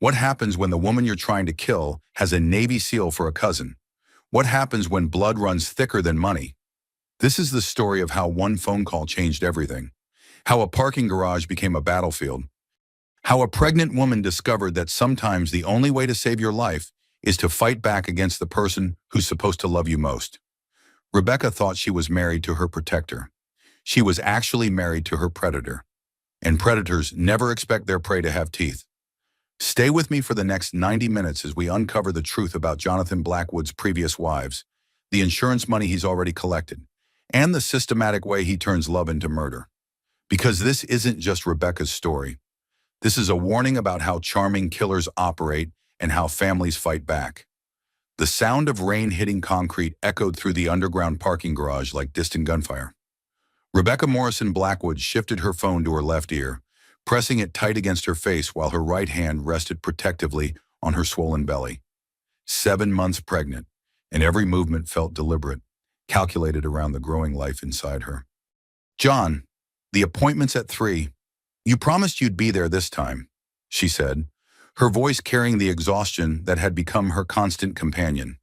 What happens when the woman you're trying to kill has a Navy SEAL for a cousin? What happens when blood runs thicker than money? This is the story of how one phone call changed everything. How a parking garage became a battlefield. How a pregnant woman discovered that sometimes the only way to save your life is to fight back against the person who's supposed to love you most. Rebecca thought she was married to her protector. She was actually married to her predator. And predators never expect their prey to have teeth. Stay with me for the next 90 minutes as we uncover the truth about Jonathan Blackwood's previous wives, the insurance money he's already collected, and the systematic way he turns love into murder. Because this isn't just Rebecca's story. This is a warning about how charming killers operate and how families fight back. The sound of rain hitting concrete echoed through the underground parking garage like distant gunfire. Rebecca Morrison Blackwood shifted her phone to her left ear, pressing it tight against her face while her right hand rested protectively on her swollen belly. 7 months pregnant, and every movement felt deliberate, calculated around the growing life inside her. "John, the appointment's at 3. You promised you'd be there this time," she said, her voice carrying the exhaustion that had become her constant companion.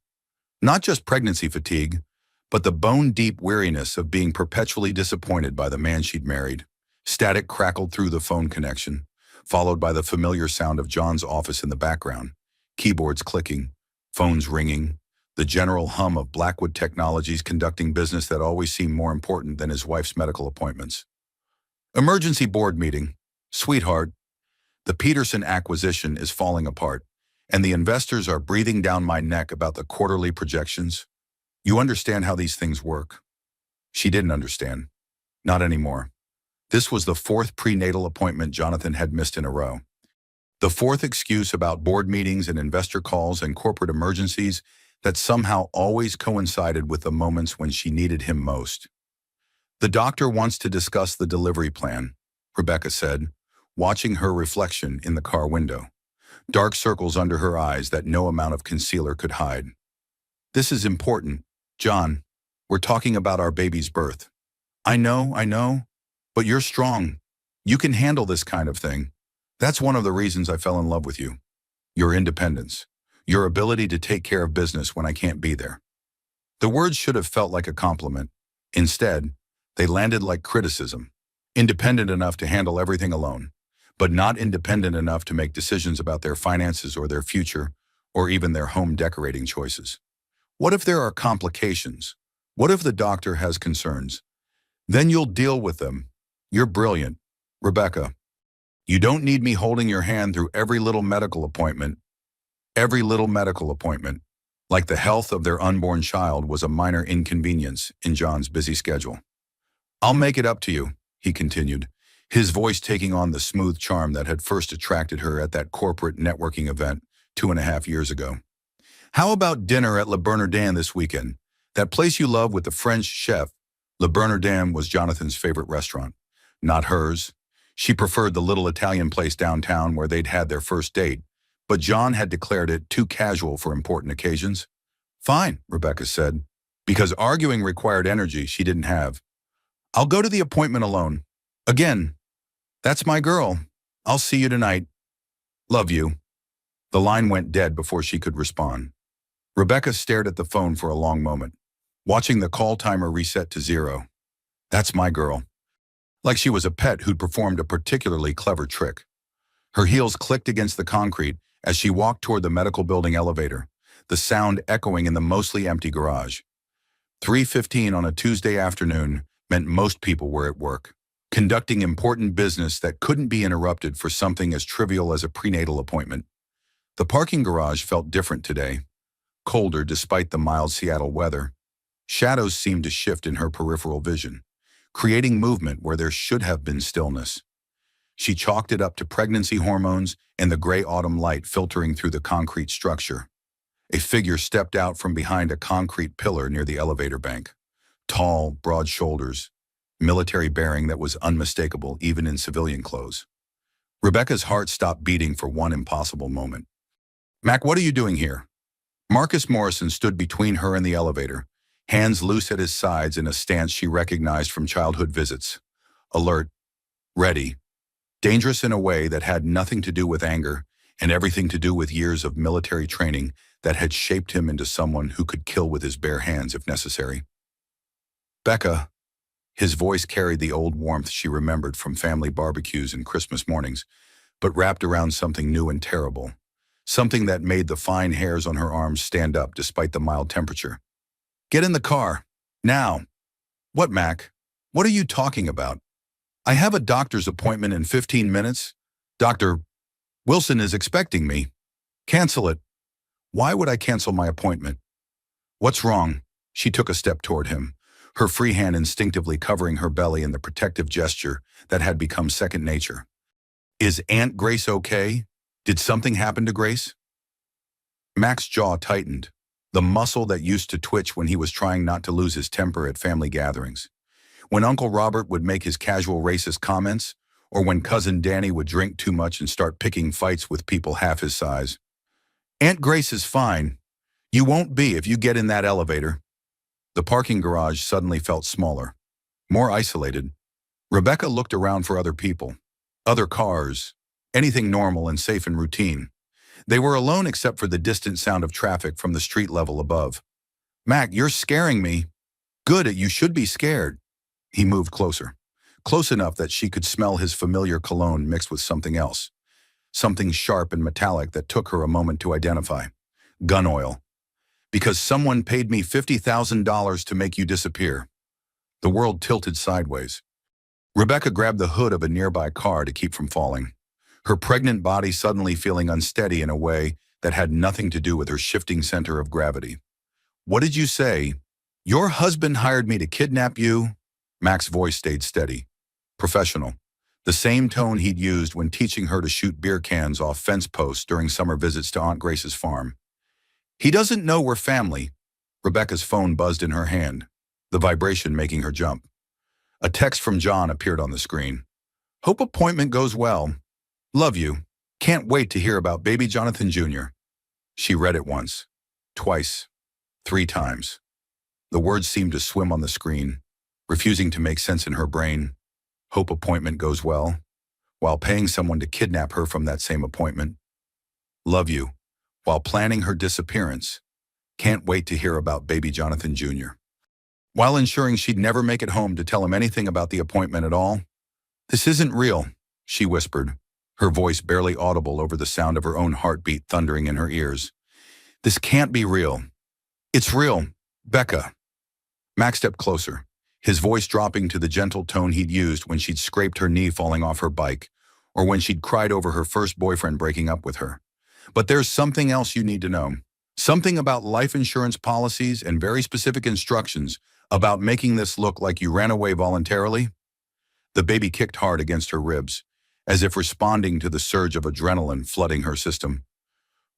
Not just pregnancy fatigue, but the bone-deep weariness of being perpetually disappointed by the man she'd married. Static crackled through the phone connection, followed by the familiar sound of John's office in the background, keyboards clicking, phones ringing, the general hum of Blackwood Technologies conducting business that always seemed more important than his wife's medical appointments. "Emergency board meeting. Sweetheart, the Peterson acquisition is falling apart, and the investors are breathing down my neck about the quarterly projections. You understand how these things work." She didn't understand. Not anymore. This was the 4th prenatal appointment Jonathan had missed in a row. The 4th excuse about board meetings and investor calls and corporate emergencies that somehow always coincided with the moments when she needed him most. "The doctor wants to discuss the delivery plan," Rebecca said, watching her reflection in the car window, dark circles under her eyes that no amount of concealer could hide. "This is important, John. We're talking about our baby's birth. I know, but you're strong. You can handle this kind of thing. That's one of the reasons I fell in love with you. Your independence, your ability to take care of business when I can't be there." The words should have felt like a compliment. Instead, they landed like criticism. Independent enough to handle everything alone, but not independent enough to make decisions about their finances or their future, or even their home decorating choices. What if there are complications? What if the doctor has concerns? Then you'll deal with them. You're brilliant, Rebecca. You don't need me holding your hand through every little medical appointment. Every little medical appointment, like the health of their unborn child, was a minor inconvenience in John's busy schedule. "I'll make it up to you," he continued, his voice taking on the smooth charm that had first attracted her at that corporate networking event 2.5 years ago. "How about dinner at Le Bernardin this weekend? That place you love with the French chef." Le Bernardin was Jonathan's favorite restaurant, not hers. She preferred the little Italian place downtown where they'd had their first date, but John had declared it too casual for important occasions. "Fine," Rebecca said, because arguing required energy she didn't have. "I'll go to the appointment alone. Again, that's my girl. I'll see you tonight. Love you." The line went dead before she could respond. Rebecca stared at the phone for a long moment, watching the call timer reset to 0. "That's my girl." Like she was a pet who'd performed a particularly clever trick. Her heels clicked against the concrete as she walked toward the medical building elevator, the sound echoing in the mostly empty garage. 3:15 on a Tuesday afternoon meant most people were at work, conducting important business that couldn't be interrupted for something as trivial as a prenatal appointment. The parking garage felt different today, colder despite the mild Seattle weather. Shadows seemed to shift in her peripheral vision, creating movement where there should have been stillness. She chalked it up to pregnancy hormones and the gray autumn light filtering through the concrete structure. A figure stepped out from behind a concrete pillar near the elevator bank. Tall, broad shoulders, military bearing that was unmistakable even in civilian clothes. Rebecca's heart stopped beating for one impossible moment. "Mac, what are you doing here?" Marcus Morrison stood between her and the elevator, hands loose at his sides in a stance she recognized from childhood visits. Alert, ready, dangerous in a way that had nothing to do with anger and everything to do with years of military training that had shaped him into someone who could kill with his bare hands if necessary. Becca, his voice carried the old warmth she remembered from family barbecues and Christmas mornings, but wrapped around something new and terrible, something that made the fine hairs on her arms stand up despite the mild temperature. Get in the car. Now. What, Mac? What are you talking about? I have a doctor's appointment in 15 minutes. Dr. Wilson is expecting me. Cancel it. Why would I cancel my appointment? What's wrong? She took a step toward him, her free hand instinctively covering her belly in the protective gesture that had become second nature. Is Aunt Grace okay? Did something happen to Grace? Mac's jaw tightened, the muscle that used to twitch when he was trying not to lose his temper at family gatherings. When Uncle Robert would make his casual racist comments, or when Cousin Danny would drink too much and start picking fights with people half his size. Aunt Grace is fine. You won't be if you get in that elevator. The parking garage suddenly felt smaller, more isolated. Rebecca looked around for other people, other cars, anything normal and safe and routine. They were alone except for the distant sound of traffic from the street level above. Mac, you're scaring me. Good, you should be scared. He moved closer, close enough that she could smell his familiar cologne mixed with something else, something sharp and metallic that took her a moment to identify. Gun oil. Because someone paid me $50,000 to make you disappear. The world tilted sideways. Rebecca grabbed the hood of a nearby car to keep from falling, her pregnant body suddenly feeling unsteady in a way that had nothing to do with her shifting center of gravity. What did you say? Your husband hired me to kidnap you? Mac's voice stayed steady, professional, the same tone he'd used when teaching her to shoot beer cans off fence posts during summer visits to Aunt Grace's farm. He doesn't know we're family. Rebecca's phone buzzed in her hand, the vibration making her jump. A text from John appeared on the screen. Hope appointment goes well. Love you. Can't wait to hear about baby Jonathan Jr. She read it once, twice, 3 times. The words seemed to swim on the screen, refusing to make sense in her brain. Hope appointment goes well, while paying someone to kidnap her from that same appointment. Love you, while planning her disappearance. Can't wait to hear about baby Jonathan Jr. While ensuring she'd never make it home to tell him anything about the appointment at all. This isn't real, she whispered, her voice barely audible over the sound of her own heartbeat thundering in her ears. This can't be real. It's real, Becca. Mac stepped closer, his voice dropping to the gentle tone he'd used when she'd scraped her knee falling off her bike, or when she'd cried over her first boyfriend breaking up with her. But there's something else you need to know. Something about life insurance policies and very specific instructions about making this look like you ran away voluntarily. The baby kicked hard against her ribs, as if responding to the surge of adrenaline flooding her system.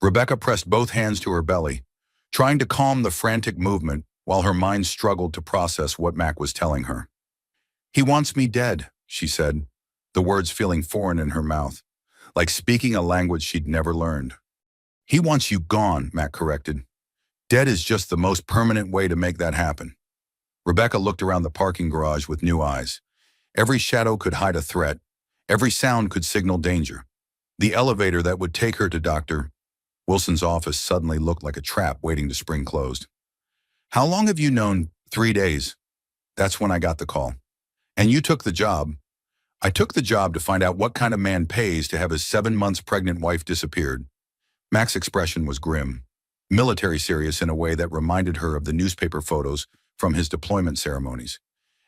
Rebecca pressed both hands to her belly, trying to calm the frantic movement while her mind struggled to process what Mac was telling her. He wants me dead, she said, the words feeling foreign in her mouth, like speaking a language she'd never learned. He wants you gone, Mac corrected. Dead is just the most permanent way to make that happen. Rebecca looked around the parking garage with new eyes. Every shadow could hide a threat. Every sound could signal danger. The elevator that would take her to Dr. Wilson's office suddenly looked like a trap waiting to spring closed. How long have you known? 3 days. That's when I got the call. And you took the job. I took the job to find out what kind of man pays to have his 7 months pregnant wife disappeared. Mac's expression was grim, military serious in a way that reminded her of the newspaper photos from his deployment ceremonies.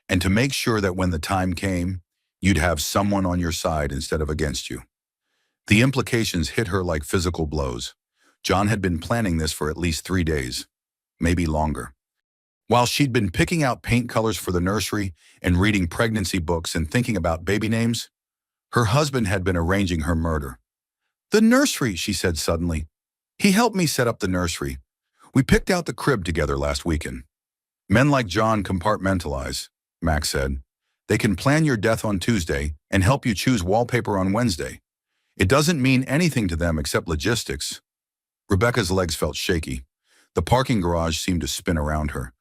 And to make sure that when the time came, you'd have someone on your side instead of against you. The implications hit her like physical blows. John had been planning this for at least 3 days, maybe longer. While she'd been picking out paint colors for the nursery and reading pregnancy books and thinking about baby names, her husband had been arranging her murder. The nursery, she said suddenly. He helped me set up the nursery. We picked out the crib together last weekend. Men like John compartmentalize, Mac said. They can plan your death on Tuesday and help you choose wallpaper on Wednesday. It doesn't mean anything to them except logistics. Rebecca's legs felt shaky. The parking garage seemed to spin around her.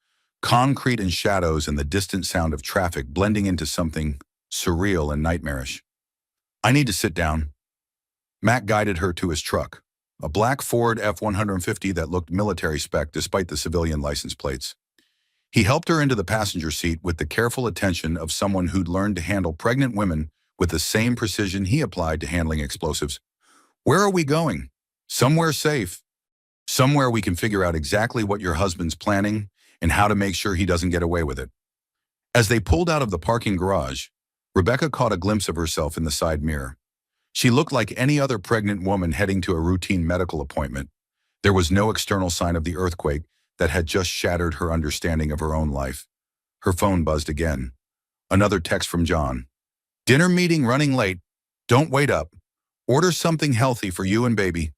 Concrete and shadows and the distant sound of traffic blending into something surreal and nightmarish. I need to sit down. Mac guided her to his truck, a black Ford F-150 that looked military spec despite the civilian license plates. He helped her into the passenger seat with the careful attention of someone who'd learned to handle pregnant women with the same precision he applied to handling explosives. "Where are we going?" "Somewhere safe. Somewhere we can figure out exactly what your husband's planning and how to make sure he doesn't get away with it." As they pulled out of the parking garage, Rebecca caught a glimpse of herself in the side mirror. She looked like any other pregnant woman heading to a routine medical appointment. There was no external sign of the earthquake that had just shattered her understanding of her own life. Her phone buzzed again. Another text from John. "Dinner meeting running late. Don't wait up. Order something healthy for you and baby."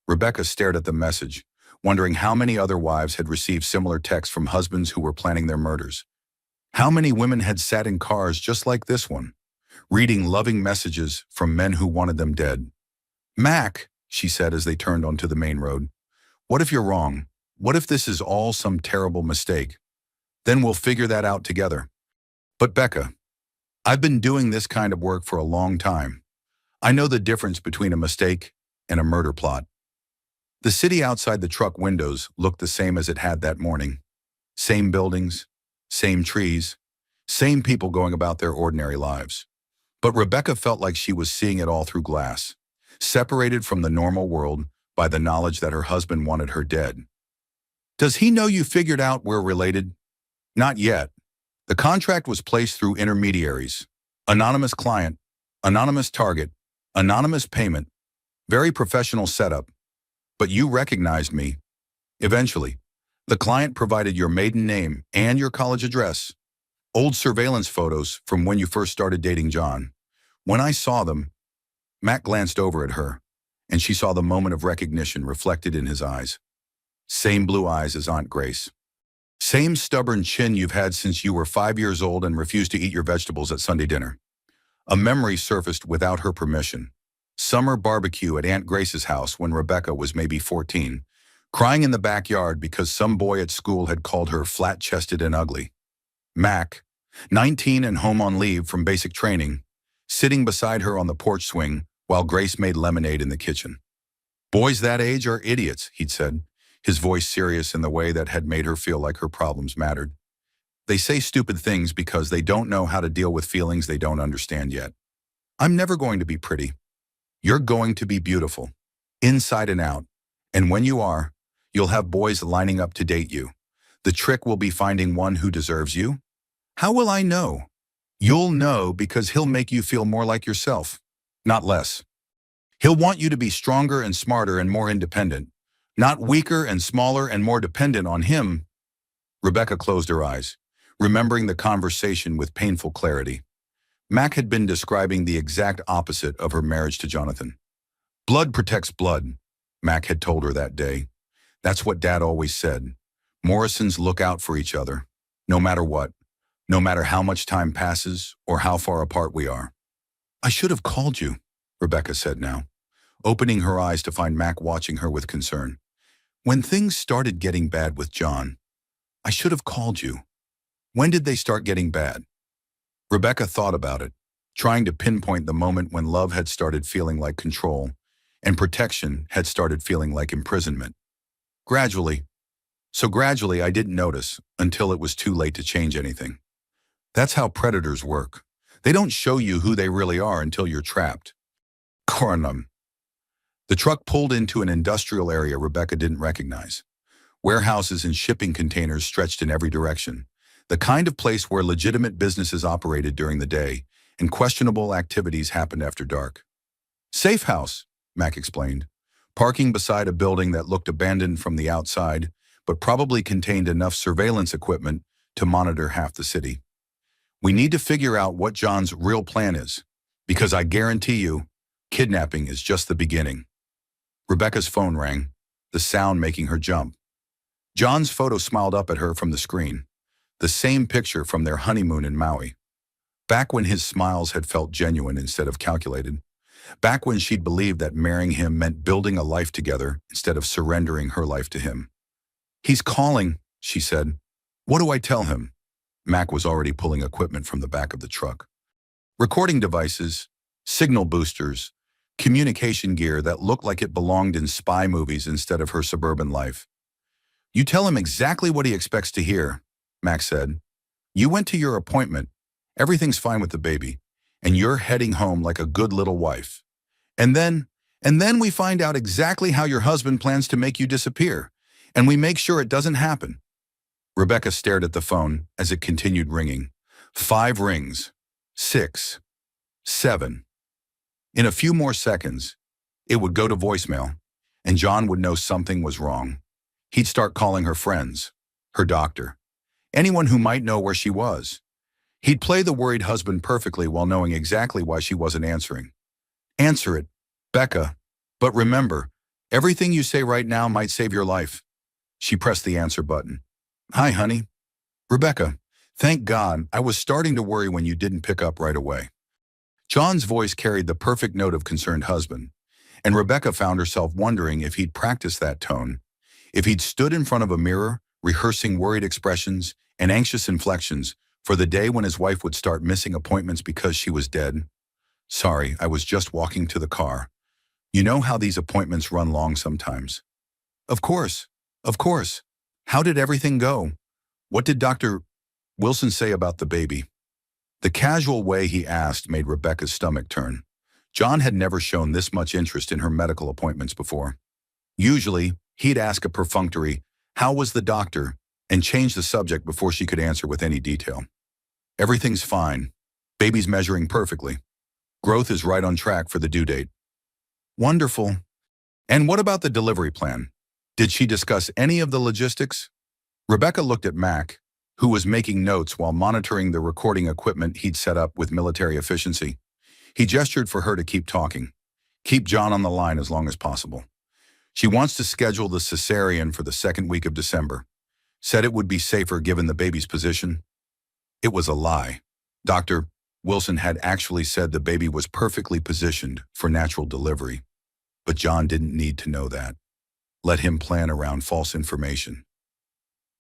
Rebecca stared at the message, wondering how many other wives had received similar texts from husbands who were planning their murders. How many women had sat in cars just like this one, reading loving messages from men who wanted them dead. "Mac," she said as they turned onto the main road, "what if you're wrong? What if this is all some terrible mistake? Then we'll figure that out together." "But Becca, I've been doing this kind of work for a long time. I know the difference between a mistake and a murder plot." The city outside the truck windows looked the same as it had that morning. Same buildings, same trees, same people going about their ordinary lives. But Rebecca felt like she was seeing it all through glass, separated from the normal world by the knowledge that her husband wanted her dead. "Does he know you figured out we're related?" "Not yet. The contract was placed through intermediaries. Anonymous client, anonymous target, anonymous payment. Very professional setup. But you recognized me. Eventually. The client provided your maiden name and your college address. Old surveillance photos from when you first started dating John. When I saw them," Matt glanced over at her, and she saw the moment of recognition reflected in his eyes. Same blue eyes as Aunt Grace. Same stubborn chin you've had since you were 5 years old and refused to eat your vegetables at Sunday dinner. A memory surfaced without her permission. Summer barbecue at Aunt Grace's house when Rebecca was maybe 14, crying in the backyard because some boy at school had called her flat-chested and ugly. Mac, 19 and home on leave from basic training, sitting beside her on the porch swing while Grace made lemonade in the kitchen. "Boys that age are idiots," he'd said, his voice serious in the way that had made her feel like her problems mattered. "They say stupid things because they don't know how to deal with feelings they don't understand yet. I'm never going to be pretty. You're going to be beautiful, inside and out. And when you are, you'll have boys lining up to date you. The trick will be finding one who deserves you." "How will I know?" "You'll know because he'll make you feel more like yourself, not less. He'll want you to be stronger and smarter and more independent, not weaker and smaller and more dependent on him." Rebecca closed her eyes, remembering the conversation with painful clarity. Mac had been describing the exact opposite of her marriage to Jonathan. "Blood protects blood," Mac had told her that day. "That's what Dad always said. Morrisons look out for each other, no matter what, no matter how much time passes or how far apart we are." "I should have called you," Rebecca said now, opening her eyes to find Mac watching her with concern. "When things started getting bad with John, I should have called you. When did they start getting bad?" Rebecca thought about it, trying to pinpoint the moment when love had started feeling like control and protection had started feeling like imprisonment. "Gradually. So gradually I didn't notice until it was too late to change anything. That's how predators work. They don't show you who they really are until you're trapped." Coronum. The truck pulled into an industrial area Rebecca didn't recognize. Warehouses and shipping containers stretched in every direction. The kind of place where legitimate businesses operated during the day and questionable activities happened after dark. "Safe house," Mac explained, parking beside a building that looked abandoned from the outside, but probably contained enough surveillance equipment to monitor half the city. "We need to figure out what John's real plan is, because I guarantee you, kidnapping is just the beginning." Rebecca's phone rang, the sound making her jump. John's photo smiled up at her from the screen, the same picture from their honeymoon in Maui. Back when his smiles had felt genuine instead of calculated. Back when she'd believed that marrying him meant building a life together instead of surrendering her life to him. "He's calling," she said. "What do I tell him?" Mac was already pulling equipment from the back of the truck. Recording devices, signal boosters, communication gear that looked like it belonged in spy movies instead of her suburban life. You tell him exactly what he expects to hear, Max said. You went to your appointment. Everything's fine with the baby. And you're heading home like a good little wife. And then we find out exactly how your husband plans to make you disappear. And we make sure it doesn't happen. Rebecca stared at the phone as it continued ringing. 5 rings. 6. 7. In a few more seconds, it would go to voicemail, and John would know something was wrong. He'd start calling her friends, her doctor, anyone who might know where she was. He'd play the worried husband perfectly while knowing exactly why she wasn't answering. Answer it, Becca. But remember, everything you say right now might save your life. She pressed the answer button. Hi, honey. Rebecca, thank God. I was starting to worry when you didn't pick up right away. John's voice carried the perfect note of concerned husband, and Rebecca found herself wondering if he'd practiced that tone, if he'd stood in front of a mirror, rehearsing worried expressions and anxious inflections for the day when his wife would start missing appointments because she was dead. Sorry, I was just walking to the car. You know how these appointments run long sometimes. Of course, of course. How did everything go? What did Dr. Wilson say about the baby? The casual way he asked made Rebecca's stomach turn. John had never shown this much interest in her medical appointments before. Usually, he'd ask a perfunctory, "How was the doctor?" and change the subject before she could answer with any detail. Everything's fine. Baby's measuring perfectly. Growth is right on track for the due date. Wonderful. And what about the delivery plan? Did she discuss any of the logistics? Rebecca looked at Mac, who was making notes while monitoring the recording equipment he'd set up with military efficiency. He gestured for her to keep talking. Keep John on the line as long as possible. She wants to schedule the cesarean for the 2nd week of December. Said it would be safer given the baby's position. It was a lie. Dr. Wilson had actually said the baby was perfectly positioned for natural delivery. But John didn't need to know that. Let him plan around false information.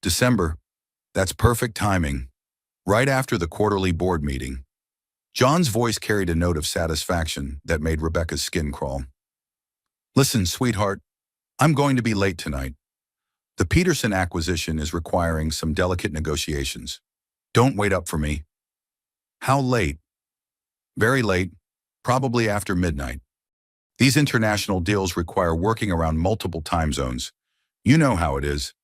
December. That's perfect timing. Right after the quarterly board meeting. John's voice carried a note of satisfaction that made Rebecca's skin crawl. Listen, sweetheart, I'm going to be late tonight. The Peterson acquisition is requiring some delicate negotiations. Don't wait up for me. How late? Very late, probably after midnight. These international deals require working around multiple time zones. You know how it is.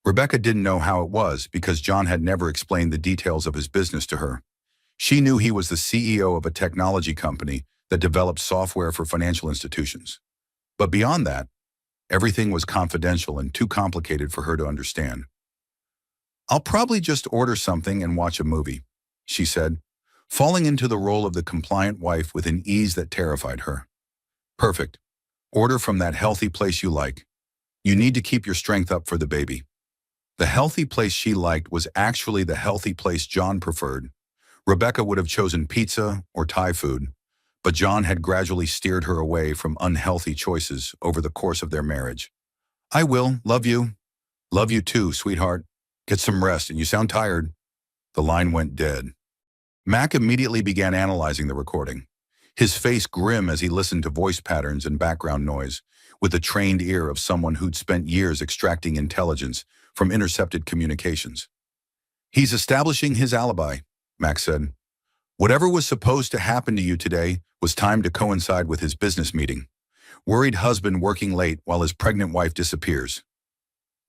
Rebecca didn't know how it was because John had never explained the details of his business to her. She knew he was the CEO of a technology company that developed software for financial institutions. But beyond that, everything was confidential and too complicated for her to understand. I'll probably just order something and watch a movie, she said, falling into the role of the compliant wife with an ease that terrified her. Perfect. Order from that healthy place you like. You need to keep your strength up for the baby. The healthy place she liked was actually the healthy place John preferred. Rebecca would have chosen pizza or Thai food, but John had gradually steered her away from unhealthy choices over the course of their marriage. I will, love you. Love you too, sweetheart. Get some rest, and you sound tired. The line went dead. Mac immediately began analyzing the recording, his face grim as he listened to voice patterns and background noise, with the trained ear of someone who'd spent years extracting intelligence from intercepted communications. He's establishing his alibi, Mac said. Whatever was supposed to happen to you today was timed to coincide with his business meeting. Worried husband working late while his pregnant wife disappears.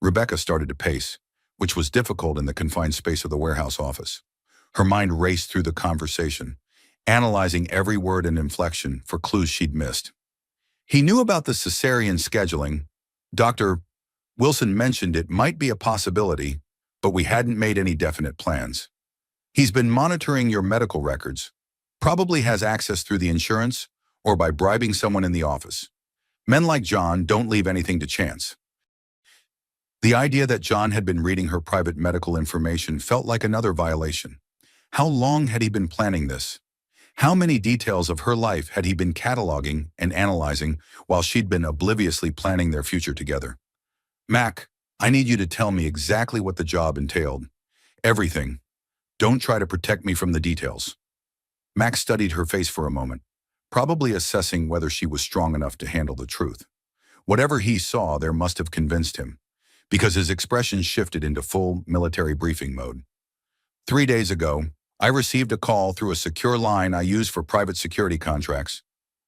Rebecca started to pace, which was difficult in the confined space of the warehouse office. Her mind raced through the conversation, analyzing every word and inflection for clues she'd missed. He knew about the cesarean scheduling. Dr. Wilson mentioned it might be a possibility, but we hadn't made any definite plans. He's been monitoring your medical records, probably has access through the insurance or by bribing someone in the office. Men like John don't leave anything to chance. The idea that John had been reading her private medical information felt like another violation. How long had he been planning this? How many details of her life had he been cataloging and analyzing while she'd been obliviously planning their future together? Mac, I need you to tell me exactly what the job entailed. Everything. Don't try to protect me from the details. Mac studied her face for a moment, probably assessing whether she was strong enough to handle the truth. Whatever he saw there must have convinced him, because his expression shifted into full military briefing mode. 3 days ago, I received a call through a secure line I use for private security contracts.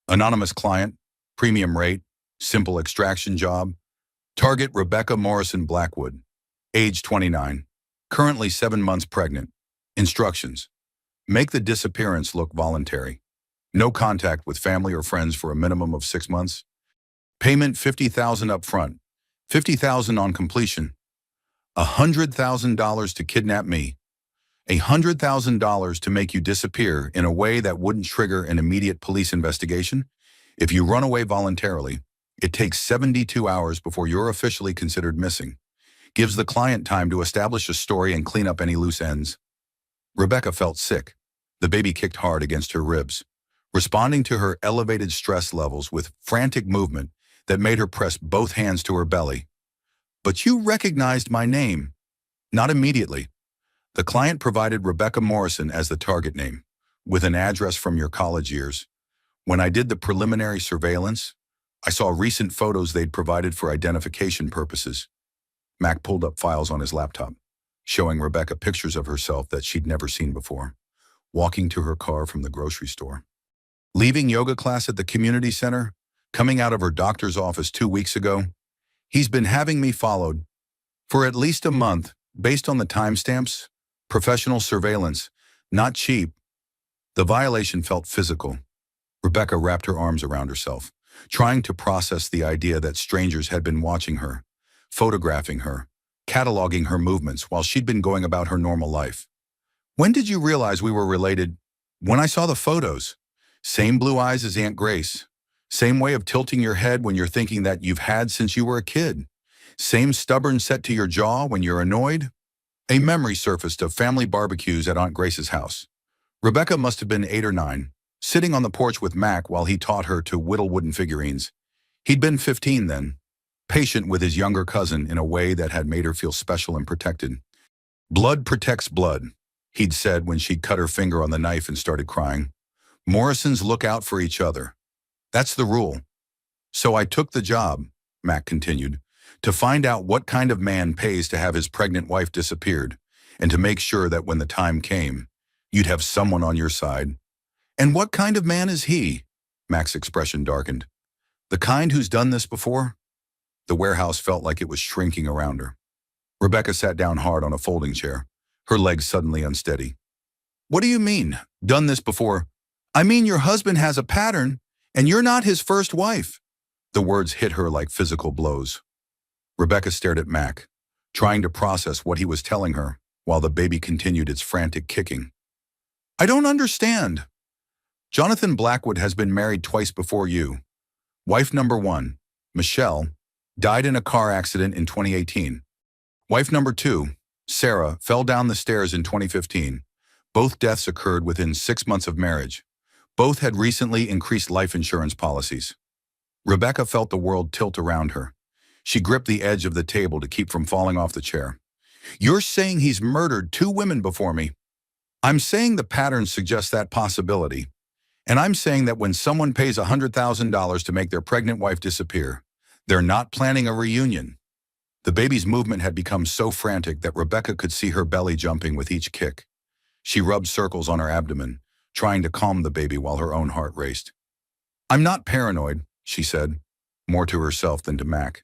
Anonymous client, premium rate, simple extraction job. Target Rebecca Morrison Blackwood, age 29, currently 7 months pregnant. Instructions: make the disappearance look voluntary. No contact with family or friends for a minimum of 6 months. Payment $50,000 up front, $50,000 on completion. $100,000 to kidnap me. $100,000 to make you disappear in a way that wouldn't trigger an immediate police investigation. If you run away voluntarily, it takes 72 hours before you're officially considered missing. Gives the client time to establish a story and clean up any loose ends. Rebecca felt sick. The baby kicked hard against her ribs, responding to her elevated stress levels with frantic movement that made her press both hands to her belly. But you recognized my name. Not immediately. The client provided Rebecca Morrison as the target name, with an address from your college years. When I did the preliminary surveillance, I saw recent photos they'd provided for identification purposes. Mac pulled up files on his laptop, showing Rebecca pictures of herself that she'd never seen before, walking to her car from the grocery store, leaving yoga class at the community center, coming out of her doctor's office 2 weeks ago. He's been having me followed for at least a month, based on the timestamps. Professional surveillance, not cheap. The violation felt physical. Rebecca wrapped her arms around herself, trying to process the idea that strangers had been watching her, photographing her, cataloging her movements while she'd been going about her normal life. When did you realize we were related? When I saw the photos. Same blue eyes as Aunt Grace. Same way of tilting your head when you're thinking that you've had since you were a kid. Same stubborn set to your jaw when you're annoyed. A memory surfaced of family barbecues at Aunt Grace's house. Rebecca must have been 8 or 9, sitting on the porch with Mac while he taught her to whittle wooden figurines. He'd been 15 then, patient with his younger cousin in a way that had made her feel special and protected. Blood protects blood, he'd said when she'd cut her finger on the knife and started crying. Morrisons look out for each other. That's the rule. So I took the job, Mac continued, to find out what kind of man pays to have his pregnant wife disappeared, and to make sure that when the time came, you'd have someone on your side. And what kind of man is he? Mac's expression darkened. The kind who's done this before? The warehouse felt like it was shrinking around her. Rebecca sat down hard on a folding chair, her legs suddenly unsteady. What do you mean, done this before? I mean your husband has a pattern, and you're not his first wife. The words hit her like physical blows. Rebecca stared at Mac, trying to process what he was telling her, while the baby continued its frantic kicking. I don't understand. Jonathan Blackwood has been married twice before you. Wife number 1, Michelle, died in a car accident in 2018. Wife number 2, Sarah, fell down the stairs in 2015. Both deaths occurred within 6 months of marriage. Both had recently increased life insurance policies. Rebecca felt the world tilt around her. She gripped the edge of the table to keep from falling off the chair. You're saying he's murdered 2 women before me. I'm saying the pattern suggests that possibility. And I'm saying that when someone pays $100,000 to make their pregnant wife disappear, they're not planning a reunion. The baby's movement had become so frantic that Rebecca could see her belly jumping with each kick. She rubbed circles on her abdomen, trying to calm the baby while her own heart raced. I'm not paranoid, she said, more to herself than to Mac.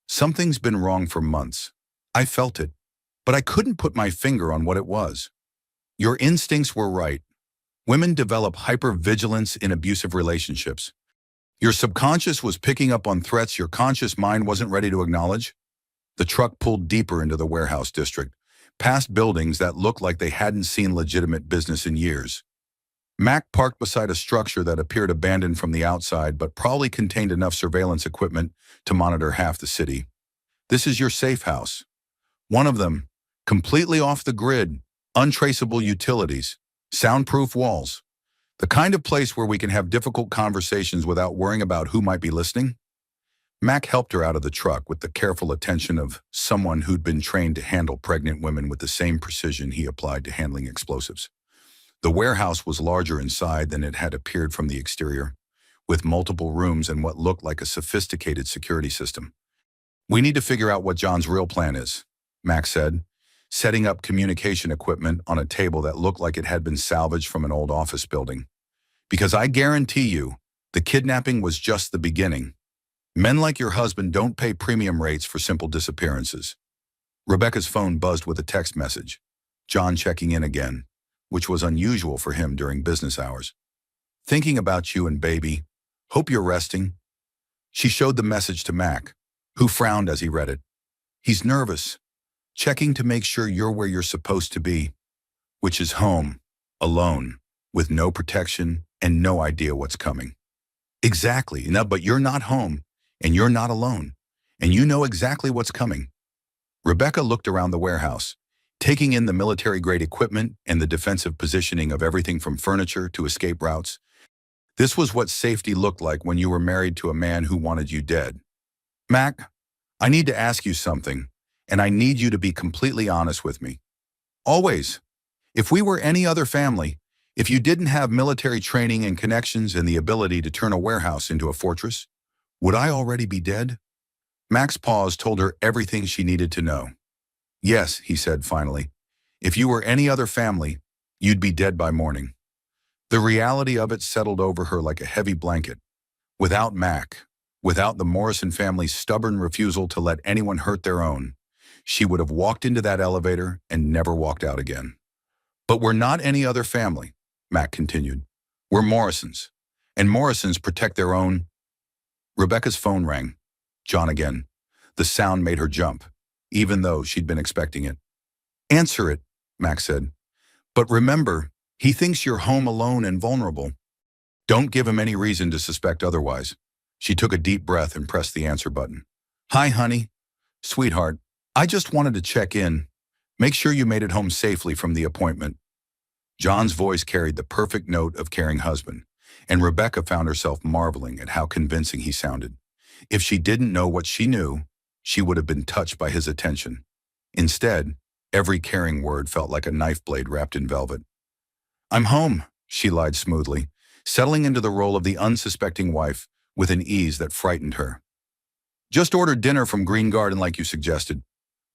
Something's been wrong for months. I felt it, but I couldn't put my finger on what it was. Your instincts were right. Women develop hypervigilance in abusive relationships. Your subconscious was picking up on threats your conscious mind wasn't ready to acknowledge. The truck pulled deeper into the warehouse district, past buildings that looked like they hadn't seen legitimate business in years. Mac parked beside a structure that appeared abandoned from the outside but probably contained enough surveillance equipment to monitor half the city. This is your safe house. One of them, completely off the grid, untraceable utilities, soundproof walls. The kind of place where we can have difficult conversations without worrying about who might be listening. Mac helped her out of the truck with the careful attention of someone who'd been trained to handle pregnant women with the same precision he applied to handling explosives. The warehouse was larger inside than it had appeared from the exterior, with multiple rooms and what looked like a sophisticated security system. "We need to figure out what John's real plan is," Max said, setting up communication equipment on a table that looked like it had been salvaged from an old office building. "Because I guarantee you, the kidnapping was just the beginning. Men like your husband don't pay premium rates for simple disappearances." Rebecca's phone buzzed with a text message. John checking in again, which was unusual for him during business hours. "Thinking about you and baby. Hope you're resting." She showed the message to Mac, who frowned as he read it. "He's nervous. Checking to make sure you're where you're supposed to be, which is home, alone, with no protection and no idea what's coming." "Exactly. No, but you're not home, and you're not alone, and you know exactly what's coming." Rebecca looked around the warehouse, taking in the military-grade equipment and the defensive positioning of everything from furniture to escape routes. This was what safety looked like when you were married to a man who wanted you dead. "Mac, I need to ask you something, and I need you to be completely honest with me. Always. If we were any other family, if you didn't have military training and connections and the ability to turn a warehouse into a fortress, would I already be dead?" Mac's pause told her everything she needed to know. "Yes," he said finally. "If you were any other family, you'd be dead by morning." The reality of it settled over her like a heavy blanket. Without Mac, without the Morrison family's stubborn refusal to let anyone hurt their own, she would have walked into that elevator and never walked out again. "But we're not any other family," Mac continued. "We're Morrisons, and Morrisons protect their own." Rebecca's phone rang. John again. The sound made her jump, even though she'd been expecting it. "Answer it," Mac said. "But remember, he thinks you're home alone and vulnerable. Don't give him any reason to suspect otherwise." She took a deep breath and pressed the answer button. "Hi, honey. Sweetheart, I just wanted to check in. Make sure you made it home safely from the appointment." John's voice carried the perfect note of caring husband, and Rebecca found herself marveling at how convincing he sounded. If she didn't know what she knew, she would have been touched by his attention. Instead, every caring word felt like a knife blade wrapped in velvet. "I'm home," she lied smoothly, settling into the role of the unsuspecting wife with an ease that frightened her. "Just ordered dinner from Green Garden like you suggested."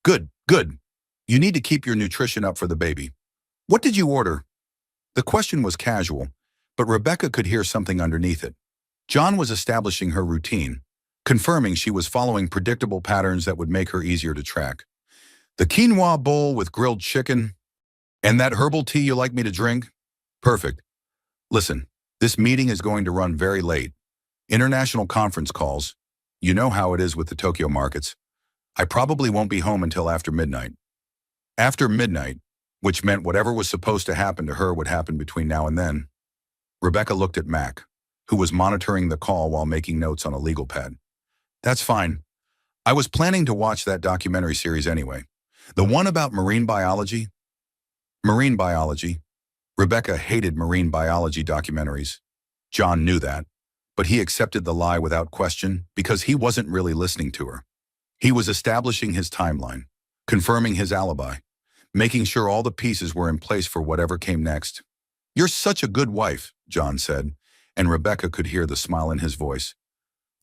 "Good, good. You need to keep your nutrition up for the baby." "What did you order?" The question was casual, but Rebecca could hear something underneath it. John was establishing her routine, confirming she was following predictable patterns that would make her easier to track. "The quinoa bowl with grilled chicken, and that herbal tea you like me to drink? Perfect. Listen, this meeting is going to run very late. International conference calls. You know how it is with the Tokyo markets. I probably won't be home until after midnight." After midnight, which meant whatever was supposed to happen to her would happen between now and then. Rebecca looked at Mac, who was monitoring the call while making notes on a legal pad. "That's fine. I was planning to watch that documentary series anyway. The one about marine biology." Marine biology. Rebecca hated marine biology documentaries. John knew that, but he accepted the lie without question because he wasn't really listening to her. He was establishing his timeline, confirming his alibi, making sure all the pieces were in place for whatever came next. "You're such a good wife," John said, and Rebecca could hear the smile in his voice.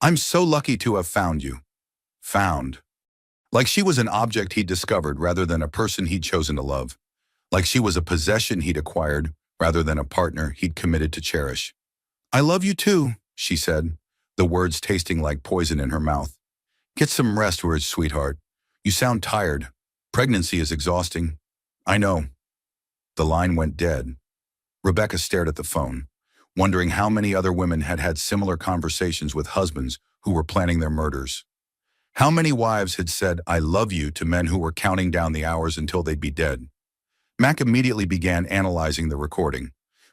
"I'm so lucky to have found you." Found. Like she was an object he'd discovered rather than a person he'd chosen to love. Like she was a possession he'd acquired rather than a partner he'd committed to cherish. "I love you too," she said, the words tasting like poison in her mouth. "Get some rest, sweetheart. You sound tired. Pregnancy is exhausting." "I know." The line went dead. Rebecca stared at the phone, wondering how many other women had had similar conversations with husbands who were planning their murders. How many wives had said, "I love you" to men who were counting down the hours until they'd be dead? Mac immediately began analyzing the recording,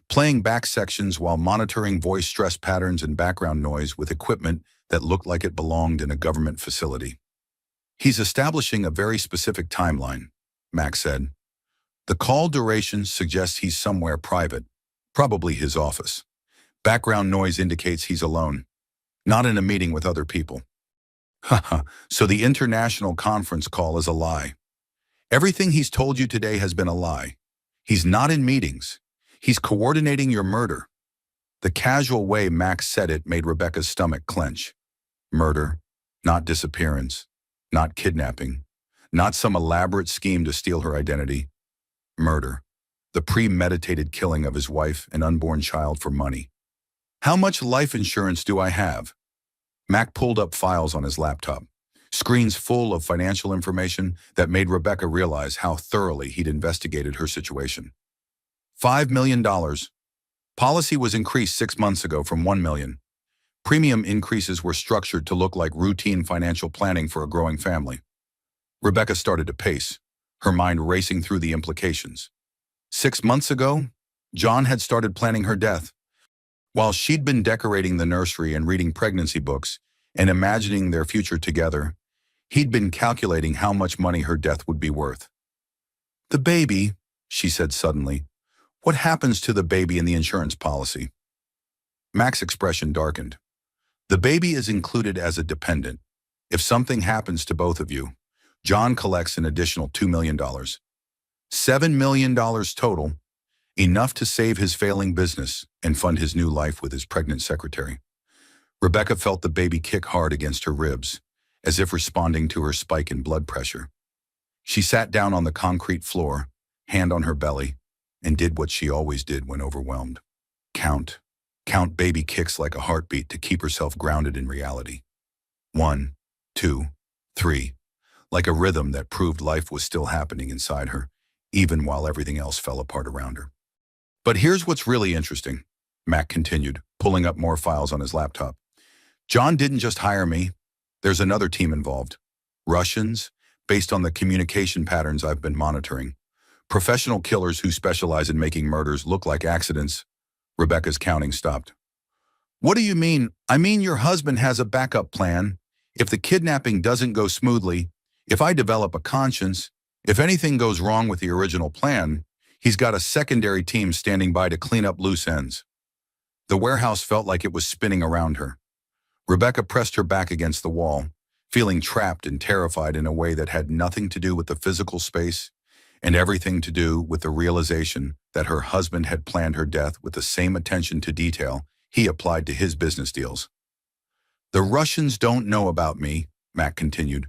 playing back sections while monitoring voice stress patterns and background noise with equipment that looked like it belonged in a government facility. "He's establishing a very specific timeline," Mac said. "The call duration suggests he's somewhere private, probably his office. Background noise indicates he's alone, not in a meeting with other people." Haha, so the international conference call is a lie. Everything he's told you today has been a lie. He's not in meetings. He's coordinating your murder. The casual way Max said it made Rebecca's stomach clench. Murder, not disappearance, not kidnapping, not some elaborate scheme to steal her identity. Murder, the premeditated killing of his wife and unborn child for money. How much life insurance do I have? Mac pulled up files on his laptop, screens full of financial information that made Rebecca realize how thoroughly he'd investigated her situation. $5 million. Policy was increased 6 months ago from $1 million. Premium increases were structured to look like routine financial planning for a growing family. Rebecca started to pace, her mind racing through the implications. 6 months ago, John had started planning her death. While she'd been decorating the nursery and reading pregnancy books and imagining their future together, he'd been calculating how much money her death would be worth. "The baby," she said suddenly. "What happens to the baby in the insurance policy?" Mac's expression darkened. "The baby is included as a dependent. If something happens to both of you, John collects an additional $2 million. $7 million total, enough to save his failing business and fund his new life with his pregnant secretary." Rebecca felt the baby kick hard against her ribs, as if responding to her spike in blood pressure. She sat down on the concrete floor, hand on her belly, and did what she always did when overwhelmed. Count baby kicks like a heartbeat to keep herself grounded in reality. 1, 2, 3, like a rhythm that proved life was still happening inside her, even while everything else fell apart around her. "But here's what's really interesting," Mac continued, pulling up more files on his laptop. "John didn't just hire me. There's another team involved. Russians, based on the communication patterns I've been monitoring. Professional killers who specialize in making murders look like accidents." Rebecca's counting stopped. "What do you mean?" "I mean your husband has a backup plan. If the kidnapping doesn't go smoothly, if I develop a conscience, if anything goes wrong with the original plan, he's got a secondary team standing by to clean up loose ends." The warehouse felt like it was spinning around her. Rebecca pressed her back against the wall, feeling trapped and terrified in a way that had nothing to do with the physical space and everything to do with the realization that her husband had planned her death with the same attention to detail he applied to his business deals. "The Russians don't know about me," Mac continued.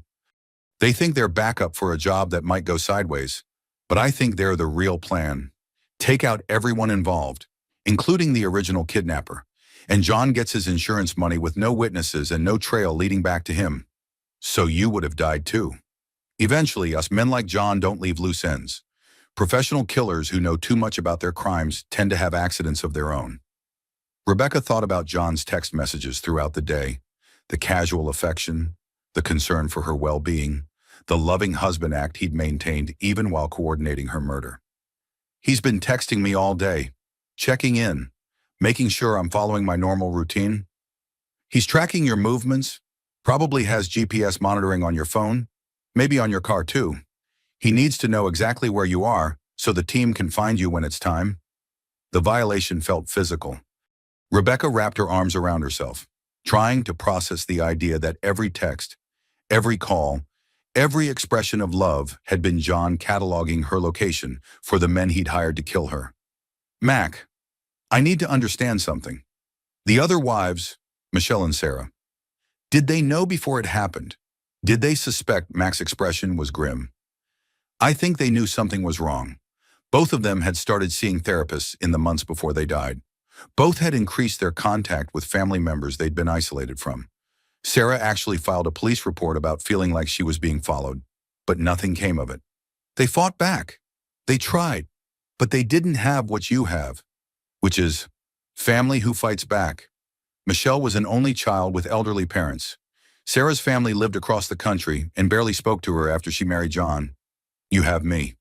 "They think they're backup for a job that might go sideways, but I think they're the real plan. Take out everyone involved, including the original kidnapper, and John gets his insurance money with no witnesses and no trail leading back to him. So you would have died too. Eventually, us men like John don't leave loose ends. Professional killers who know too much about their crimes tend to have accidents of their own." Rebecca thought about John's text messages throughout the day, the casual affection, the concern for her well-being, the loving husband act he'd maintained even while coordinating her murder. "He's been texting me all day, checking in, making sure I'm following my normal routine. He's tracking your movements, probably has GPS monitoring on your phone, maybe on your car too. He needs to know exactly where you are so the team can find you when it's time." The violation felt physical. Rebecca wrapped her arms around herself, trying to process the idea that every text, every call, every expression of love had been John cataloging her location for the men he'd hired to kill her. "Mac, I need to understand something. The other wives, Michelle and Sarah, did they know before it happened? Did they suspect?" Mac's expression was grim. "I think they knew something was wrong. Both of them had started seeing therapists in the months before they died. Both had increased their contact with family members they'd been isolated from. Sarah actually filed a police report about feeling like she was being followed, but nothing came of it. They fought back. They tried, but they didn't have what you have, which is family who fights back. Michelle was an only child with elderly parents. Sarah's family lived across the country and barely spoke to her after she married John. You have me."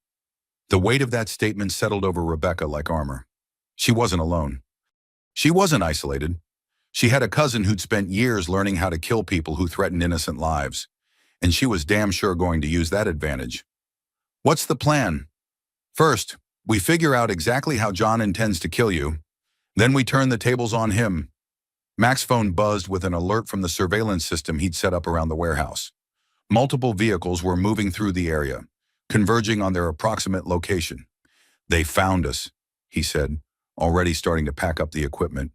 The weight of that statement settled over Rebecca like armor. She wasn't alone. She wasn't isolated. She had a cousin who'd spent years learning how to kill people who threatened innocent lives, and she was damn sure going to use that advantage. "What's the plan?" "First, we figure out exactly how John intends to kill you. Then we turn the tables on him." Mac's phone buzzed with an alert from the surveillance system he'd set up around the warehouse. Multiple vehicles were moving through the area, converging on their approximate location. "They found us," he said, already starting to pack up the equipment.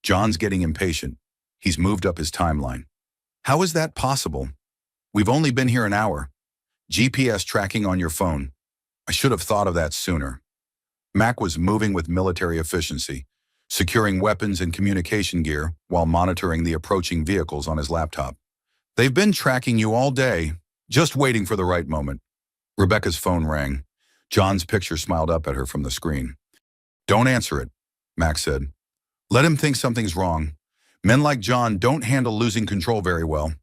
John's getting impatient. He's moved up his timeline. How is that possible? We've only been here an hour. GPS tracking on your phone. I should have thought of that sooner. Mac was moving with military efficiency, securing weapons and communication gear while monitoring the approaching vehicles on his laptop. They've been tracking you all day, just waiting for the right moment. Rebecca's phone rang. John's picture smiled up at her from the screen. Don't answer it, Mac said. Let him think something's wrong. Men like John don't handle losing control very well.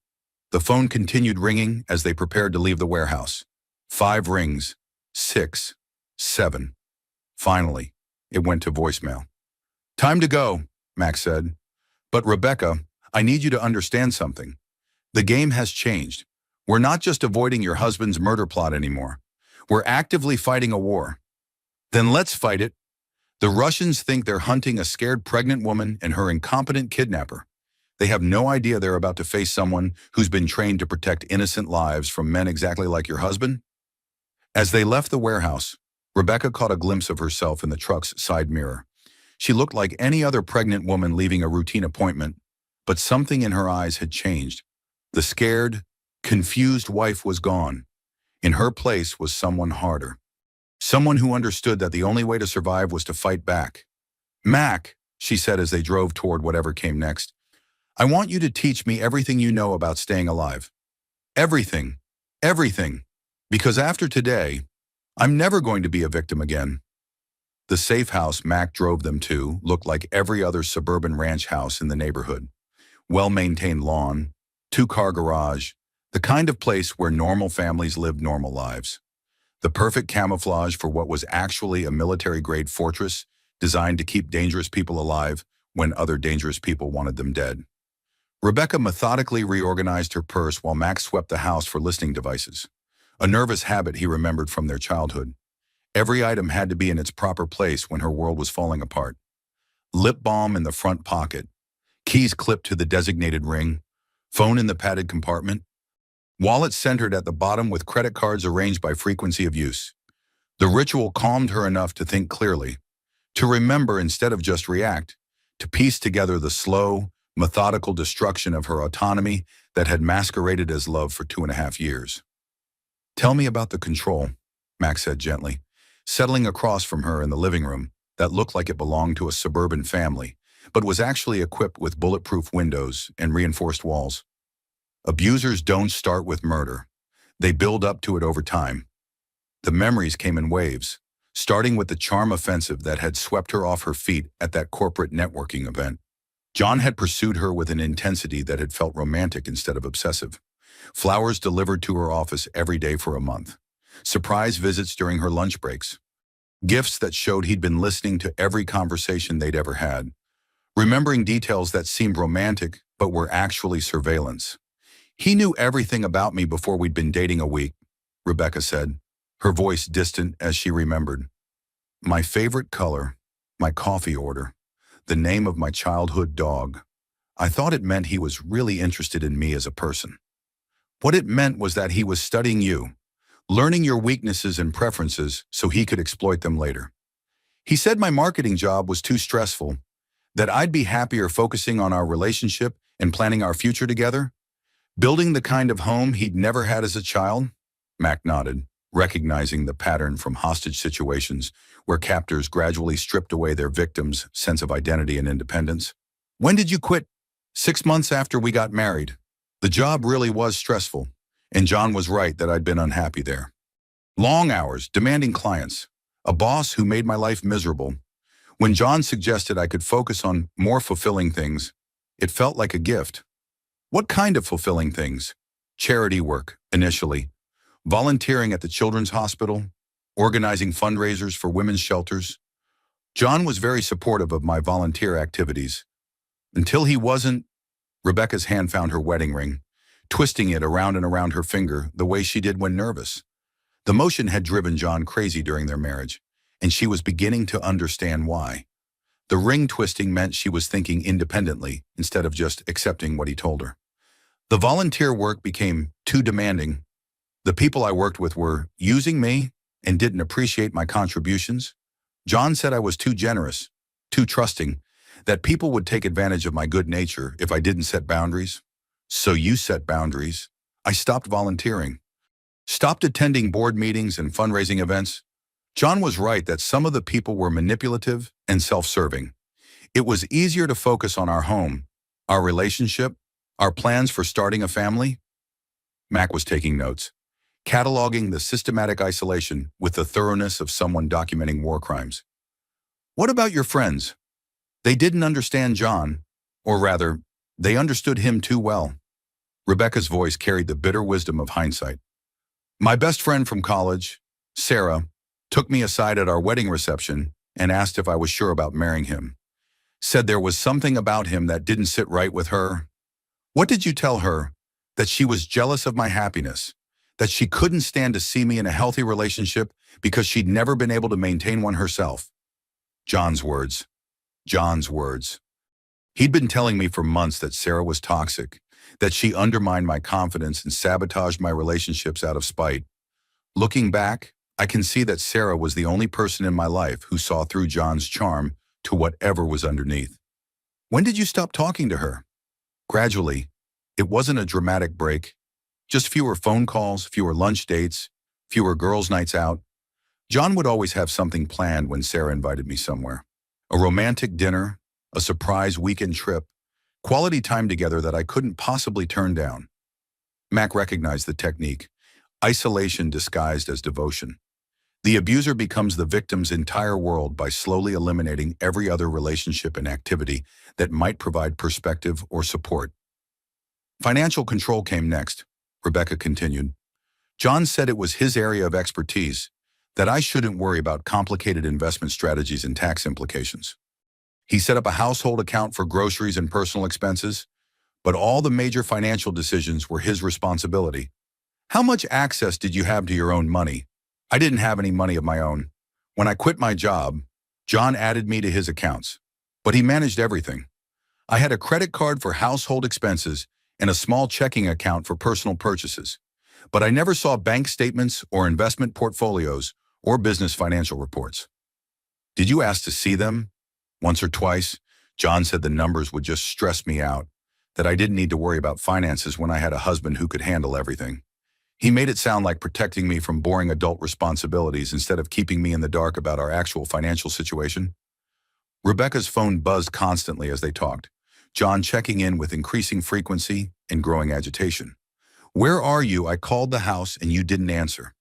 The phone continued ringing as they prepared to leave the warehouse. 5 rings, 6, 7. Finally, it went to voicemail. Time to go, Max said. But Rebecca, I need you to understand something. The game has changed. We're not just avoiding your husband's murder plot anymore. We're actively fighting a war. Then let's fight it. The Russians think they're hunting a scared pregnant woman and her incompetent kidnapper. They have no idea they're about to face someone who's been trained to protect innocent lives from men exactly like your husband. As they left the warehouse, Rebecca caught a glimpse of herself in the truck's side mirror. She looked like any other pregnant woman leaving a routine appointment, but something in her eyes had changed. The scared, confused wife was gone. In her place was someone harder. Someone who understood that the only way to survive was to fight back. Mac, she said as they drove toward whatever came next, I want you to teach me everything you know about staying alive. Everything. Everything. Because after today, I'm never going to be a victim again. The safe house Mac drove them to looked like every other suburban ranch house in the neighborhood. Well-maintained lawn, 2-car garage, the kind of place where normal families lived normal lives. The perfect camouflage for what was actually a military-grade fortress designed to keep dangerous people alive when other dangerous people wanted them dead. Rebecca methodically reorganized her purse while Max swept the house for listening devices, a nervous habit he remembered from their childhood. Every item had to be in its proper place when her world was falling apart. Lip balm in the front pocket, keys clipped to the designated ring, phone in the padded compartment, wallet centered at the bottom with credit cards arranged by frequency of use. The ritual calmed her enough to think clearly, to remember instead of just react, to piece together the slow, methodical destruction of her autonomy that had masqueraded as love for 2.5 years. Tell me about the control, Max said gently, settling across from her in the living room that looked like it belonged to a suburban family, but was actually equipped with bulletproof windows and reinforced walls. Abusers don't start with murder. They build up to it over time. The memories came in waves, starting with the charm offensive that had swept her off her feet at that corporate networking event. John had pursued her with an intensity that had felt romantic instead of obsessive. Flowers delivered to her office every day for a month. Surprise visits during her lunch breaks. Gifts that showed he'd been listening to every conversation they'd ever had. Remembering details that seemed romantic but were actually surveillance. He knew everything about me before we'd been dating a week, Rebecca said, her voice distant as she remembered. My favorite color, my coffee order, the name of my childhood dog. I thought it meant he was really interested in me as a person. What it meant was that he was studying you, learning your weaknesses and preferences so he could exploit them later. He said my marketing job was too stressful, that I'd be happier focusing on our relationship and planning our future together, building the kind of home he'd never had as a child. Mac nodded, recognizing the pattern from hostage situations where captors gradually stripped away their victims' sense of identity and independence. When did you quit? 6 months after we got married. The job really was stressful, and John was right that I'd been unhappy there. Long hours, demanding clients, a boss who made my life miserable. When John suggested I could focus on more fulfilling things, it felt like a gift. What kind of fulfilling things? Charity work, initially. Volunteering at the Children's Hospital, organizing fundraisers for women's shelters. John was very supportive of my volunteer activities. Until he wasn't. Rebecca's hand found her wedding ring, twisting it around and around her finger the way she did when nervous. The motion had driven John crazy during their marriage, and she was beginning to understand why. The ring twisting meant she was thinking independently instead of just accepting what he told her. The volunteer work became too demanding. The people I worked with were using me and didn't appreciate my contributions. John said I was too generous, too trusting, that people would take advantage of my good nature if I didn't set boundaries. So you set boundaries. I stopped volunteering, stopped attending board meetings and fundraising events. John was right that some of the people were manipulative and self-serving. It was easier to focus on our home, our relationship, our plans for starting a family. Mac was taking notes, cataloging the systematic isolation with the thoroughness of someone documenting war crimes. What about your friends? They didn't understand John, or rather, they understood him too well. Rebecca's voice carried the bitter wisdom of hindsight. My best friend from college, Sarah, took me aside at our wedding reception and asked if I was sure about marrying him. Said there was something about him that didn't sit right with her. What did you tell her? That she was jealous of my happiness, that she couldn't stand to see me in a healthy relationship because she'd never been able to maintain one herself. John's words. John's words. He'd been telling me for months that Sarah was toxic, that she undermined my confidence and sabotaged my relationships out of spite. Looking back, I can see that Sarah was the only person in my life who saw through John's charm to whatever was underneath. When did you stop talking to her? Gradually. It wasn't a dramatic break, just fewer phone calls, fewer lunch dates, fewer girls' nights out. John would always have something planned when Sarah invited me somewhere. A romantic dinner, a surprise weekend trip, quality time together that I couldn't possibly turn down. Mac recognized the technique, isolation disguised as devotion. The abuser becomes the victim's entire world by slowly eliminating every other relationship and activity that might provide perspective or support. Financial control came next, Rebecca continued. John said it was his area of expertise, that I shouldn't worry about complicated investment strategies and tax implications. He set up a household account for groceries and personal expenses, but all the major financial decisions were his responsibility. How much access did you have to your own money? I didn't have any money of my own. When I quit my job, John added me to his accounts, but he managed everything. I had a credit card for household expenses and a small checking account for personal purchases, but I never saw bank statements or investment portfolios or business financial reports. Did you ask to see them? Once or twice, John said the numbers would just stress me out, that I didn't need to worry about finances when I had a husband who could handle everything. He made it sound like protecting me from boring adult responsibilities instead of keeping me in the dark about our actual financial situation. Rebecca's phone buzzed constantly as they talked, John checking in with increasing frequency and growing agitation. Where are you? I called the house and you didn't answer.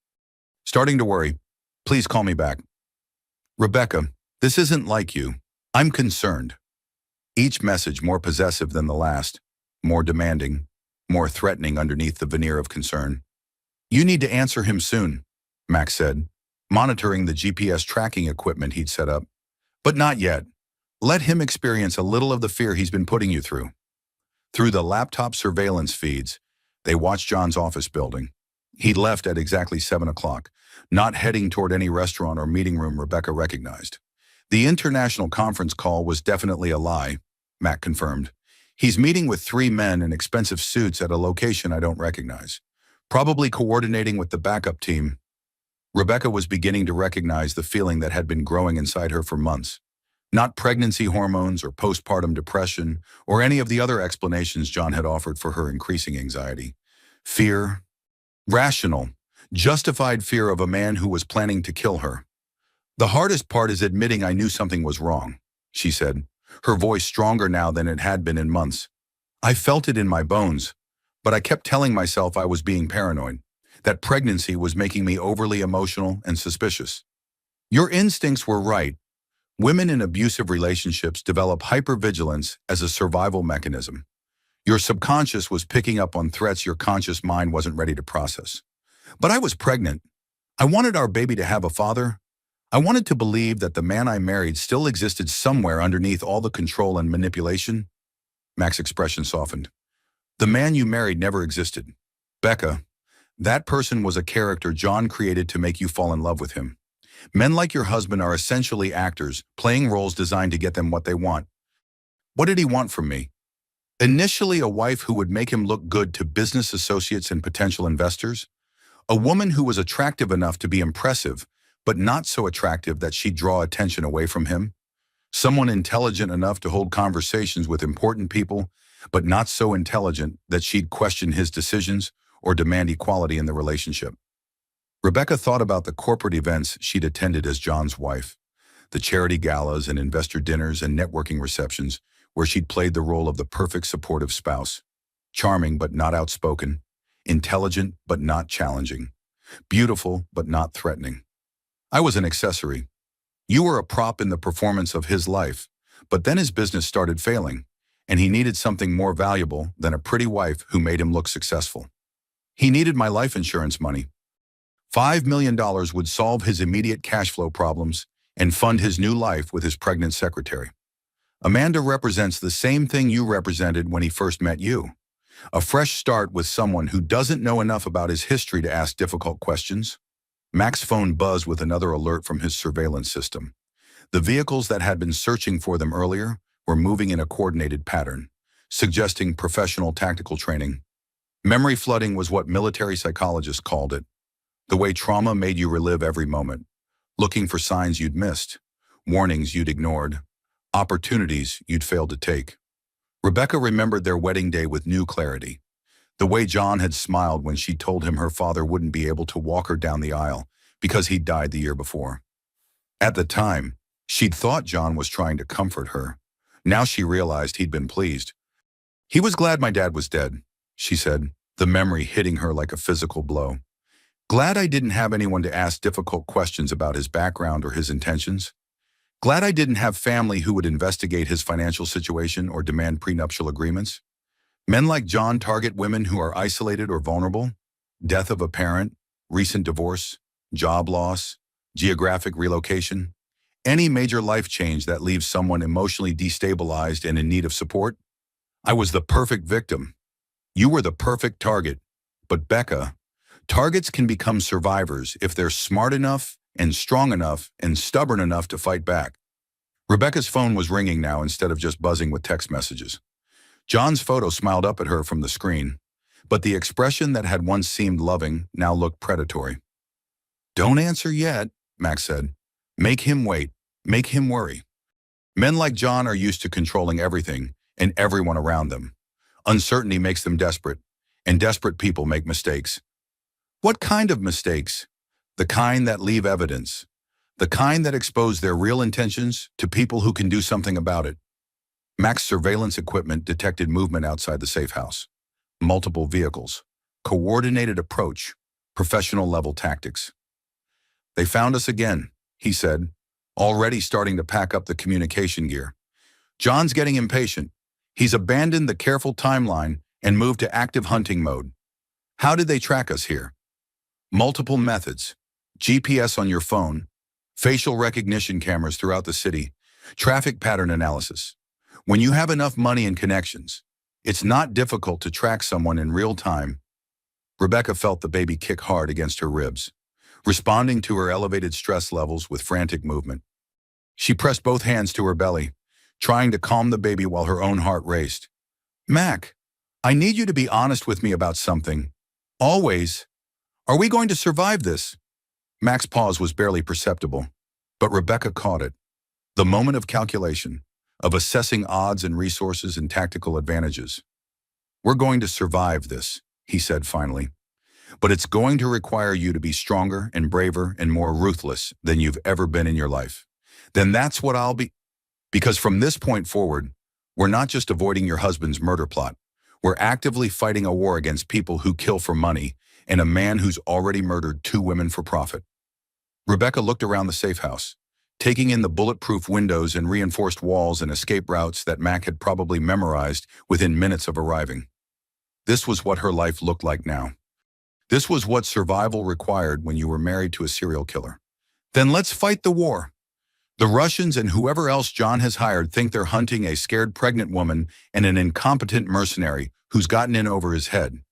Starting to worry. Please call me back. Rebecca, this isn't like you. I'm concerned. Each message more possessive than the last, more demanding, more threatening underneath the veneer of concern. You need to answer him soon, Max said, monitoring the GPS tracking equipment he'd set up. But not yet. Let him experience a little of the fear he's been putting you through. Through the laptop surveillance feeds, they watched John's office building. He'd left at exactly 7 o'clock, not heading toward any restaurant or meeting room Rebecca recognized. The international conference call was definitely a lie, Mac confirmed. He's meeting with 3 men in expensive suits at a location I don't recognize, probably coordinating with the backup team. Rebecca was beginning to recognize the feeling that had been growing inside her for months. Not pregnancy hormones or postpartum depression or any of the other explanations John had offered for her increasing anxiety. Fear. Rational, justified fear of a man who was planning to kill her. The hardest part is admitting I knew something was wrong, she said, her voice stronger now than it had been in months. I felt it in my bones, but I kept telling myself I was being paranoid, that pregnancy was making me overly emotional and suspicious. Your instincts were right. Women in abusive relationships develop hypervigilance as a survival mechanism. Your subconscious was picking up on threats your conscious mind wasn't ready to process. But I was pregnant. I wanted our baby to have a father. I wanted to believe that the man I married still existed somewhere underneath all the control and manipulation. Mac's expression softened. The man you married never existed. Becca, that person was a character John created to make you fall in love with him. Men like your husband are essentially actors, playing roles designed to get them what they want. What did he want from me? Initially, a wife who would make him look good to business associates and potential investors. A woman who was attractive enough to be impressive, but not so attractive that she'd draw attention away from him. Someone intelligent enough to hold conversations with important people, but not so intelligent that she'd question his decisions or demand equality in the relationship. Rebecca thought about the corporate events she'd attended as John's wife, the charity galas and investor dinners and networking receptions where she'd played the role of the perfect supportive spouse, charming but not outspoken, intelligent but not challenging, beautiful but not threatening. I was an accessory. You were a prop in the performance of his life, but then his business started failing, and he needed something more valuable than a pretty wife who made him look successful. He needed my life insurance money. $5 million would solve his immediate cash flow problems and fund his new life with his pregnant secretary. Amanda represents the same thing you represented when he first met you. A fresh start with someone who doesn't know enough about his history to ask difficult questions. Mac's phone buzzed with another alert from his surveillance system. The vehicles that had been searching for them earlier were moving in a coordinated pattern, suggesting professional tactical training. Memory flooding was what military psychologists called it. The way trauma made you relive every moment, looking for signs you'd missed, warnings you'd ignored, opportunities you'd failed to take. Rebecca remembered their wedding day with new clarity. The way John had smiled when she told him her father wouldn't be able to walk her down the aisle because he'd died the year before. At the time, she'd thought John was trying to comfort her. Now she realized he'd been pleased. "He was glad my dad was dead," she said, the memory hitting her like a physical blow. "Glad I didn't have anyone to ask difficult questions about his background or his intentions. Glad I didn't have family who would investigate his financial situation or demand prenuptial agreements. Men like John target women who are isolated or vulnerable. Death of a parent, recent divorce, job loss, geographic relocation. Any major life change that leaves someone emotionally destabilized and in need of support. I was the perfect victim. You were the perfect target. But Becca, targets can become survivors if they're smart enough and strong enough and stubborn enough to fight back." Rebecca's phone was ringing now instead of just buzzing with text messages. John's photo smiled up at her from the screen, but the expression that had once seemed loving now looked predatory. "Don't answer yet," Max said. "Make him wait. Make him worry." Men like John are used to controlling everything and everyone around them. Uncertainty makes them desperate, and desperate people make mistakes. What kind of mistakes? The kind that leave evidence. The kind that expose their real intentions to people who can do something about it. Mac's surveillance equipment detected movement outside the safe house. Multiple vehicles. Coordinated approach. Professional-level tactics. "They found us again," he said, already starting to pack up the communication gear. John's getting impatient. He's abandoned the careful timeline and moved to active hunting mode. "How did they track us here?" "Multiple methods. GPS on your phone, facial recognition cameras throughout the city, traffic pattern analysis. When you have enough money and connections, it's not difficult to track someone in real time." Rebecca felt the baby kick hard against her ribs, responding to her elevated stress levels with frantic movement. She pressed both hands to her belly, trying to calm the baby while her own heart raced. "Mac, I need you to be honest with me about something. Always. Are we going to survive this?" Mac's pause was barely perceptible, but Rebecca caught it. The moment of calculation, of assessing odds and resources and tactical advantages. "We're going to survive this," he said finally. "But it's going to require you to be stronger and braver and more ruthless than you've ever been in your life. Then that's what I'll be. Because from this point forward, we're not just avoiding your husband's murder plot. We're actively fighting a war against people who kill for money and a man who's already murdered 2 women for profit." Rebecca looked around the safe house, taking in the bulletproof windows and reinforced walls and escape routes that Mac had probably memorized within minutes of arriving. This was what her life looked like now. This was what survival required when you were married to a serial killer. Then let's fight the war. The Russians and whoever else John has hired think they're hunting a scared pregnant woman and an incompetent mercenary who's gotten in over his head.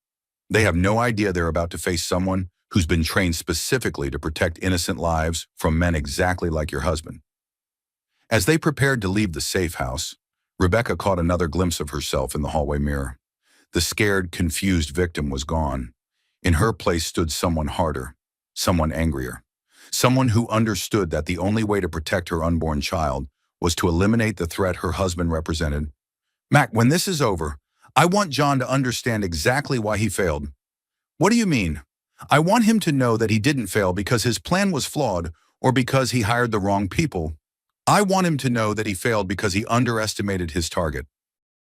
They have no idea they're about to face someone who's been trained specifically to protect innocent lives from men exactly like your husband. As they prepared to leave the safe house, Rebecca caught another glimpse of herself in the hallway mirror. The scared, confused victim was gone. In her place stood someone harder, someone angrier, someone who understood that the only way to protect her unborn child was to eliminate the threat her husband represented. Mac, when this is over, I want John to understand exactly why he failed. What do you mean? I want him to know that he didn't fail because his plan was flawed or because he hired the wrong people. I want him to know that he failed because he underestimated his target.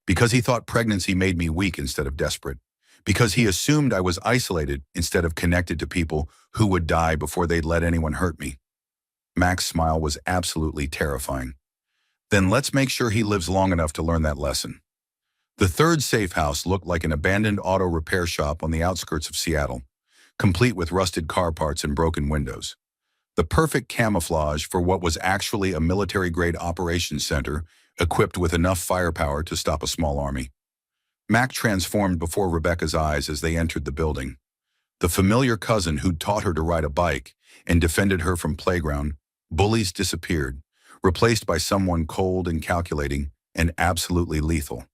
Because he thought pregnancy made me weak instead of desperate. Because he assumed I was isolated instead of connected to people who would die before they'd let anyone hurt me. Mac's smile was absolutely terrifying. Then let's make sure he lives long enough to learn that lesson. The third safe house looked like an abandoned auto repair shop on the outskirts of Seattle, complete with rusted car parts and broken windows. The perfect camouflage for what was actually a military-grade operations center equipped with enough firepower to stop a small army. Mac transformed before Rebecca's eyes as they entered the building. The familiar cousin who'd taught her to ride a bike and defended her from playground bullies disappeared, replaced by someone cold and calculating and absolutely lethal.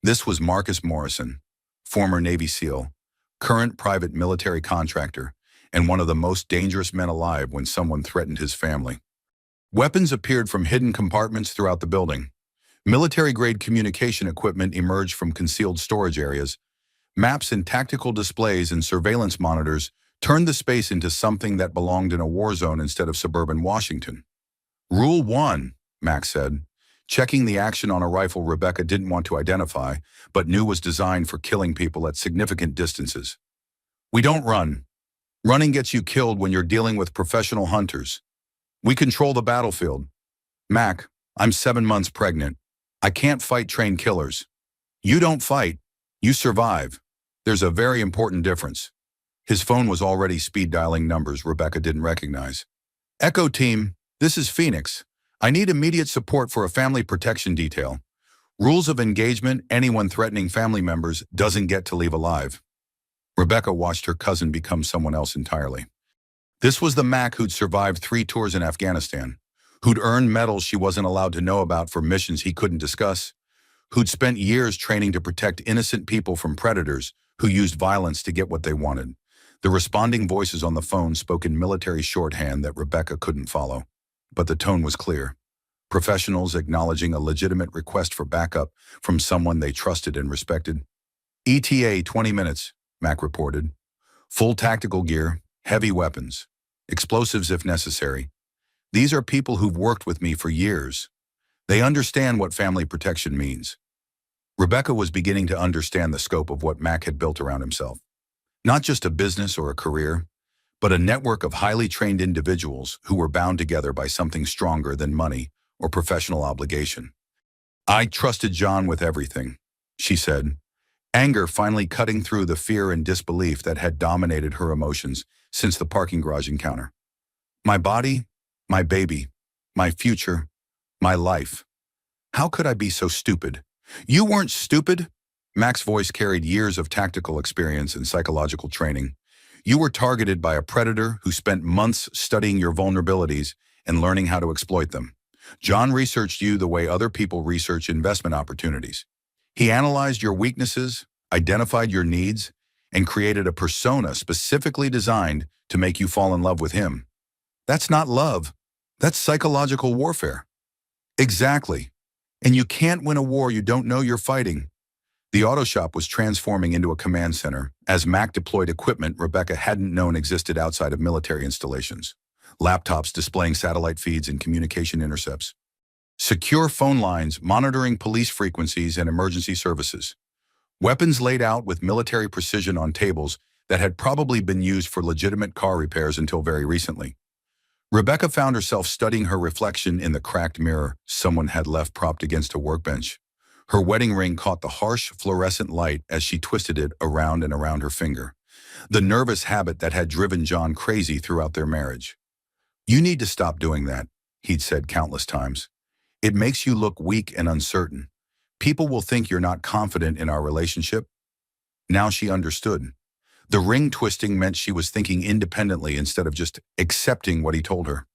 This was Marcus Morrison, former Navy SEAL, current private military contractor, and one of the most dangerous men alive when someone threatened his family. Weapons appeared from hidden compartments throughout the building. Military-grade communication equipment emerged from concealed storage areas. Maps and tactical displays and surveillance monitors turned the space into something that belonged in a war zone instead of suburban Washington. Rule 1, Max said, checking the action on a rifle Rebecca didn't want to identify, but knew was designed for killing people at significant distances. We don't run. Running gets you killed when you're dealing with professional hunters. We control the battlefield. Mac, I'm 7 months pregnant. I can't fight trained killers. You don't fight. You survive. There's a very important difference. His phone was already speed dialing numbers Rebecca didn't recognize. Echo team, this is Phoenix. I need immediate support for a family protection detail. Rules of engagement, anyone threatening family members doesn't get to leave alive. Rebecca watched her cousin become someone else entirely. This was the Mac who'd survived 3 tours in Afghanistan, who'd earned medals she wasn't allowed to know about for missions he couldn't discuss, who'd spent years training to protect innocent people from predators who used violence to get what they wanted. The responding voices on the phone spoke in military shorthand that Rebecca couldn't follow. But the tone was clear. Professionals acknowledging a legitimate request for backup from someone they trusted and respected. ETA 20 minutes, Mac reported. Full tactical gear, heavy weapons, explosives if necessary. These are people who've worked with me for years. They understand what family protection means. Rebecca was beginning to understand the scope of what Mac had built around himself. Not just a business or a career, but a network of highly trained individuals who were bound together by something stronger than money or professional obligation. I trusted John with everything, she said, anger finally cutting through the fear and disbelief that had dominated her emotions since the parking garage encounter. My body, my baby, my future, my life. How could I be so stupid? You weren't stupid. Mac's voice carried years of tactical experience and psychological training. You were targeted by a predator who spent months studying your vulnerabilities and learning how to exploit them. John researched you the way other people research investment opportunities. He analyzed your weaknesses, identified your needs, and created a persona specifically designed to make you fall in love with him. That's not love. That's psychological warfare. Exactly. And you can't win a war you don't know you're fighting. The auto shop was transforming into a command center as Mac deployed equipment Rebecca hadn't known existed outside of military installations. Laptops displaying satellite feeds and communication intercepts. Secure phone lines monitoring police frequencies and emergency services. Weapons laid out with military precision on tables that had probably been used for legitimate car repairs until very recently. Rebecca found herself studying her reflection in the cracked mirror someone had left propped against a workbench. Her wedding ring caught the harsh fluorescent light as she twisted it around and around her finger. The nervous habit that had driven John crazy throughout their marriage. You need to stop doing that, he'd said countless times. It makes you look weak and uncertain. People will think you're not confident in our relationship. Now she understood. The ring twisting meant she was thinking independently instead of just accepting what he told her.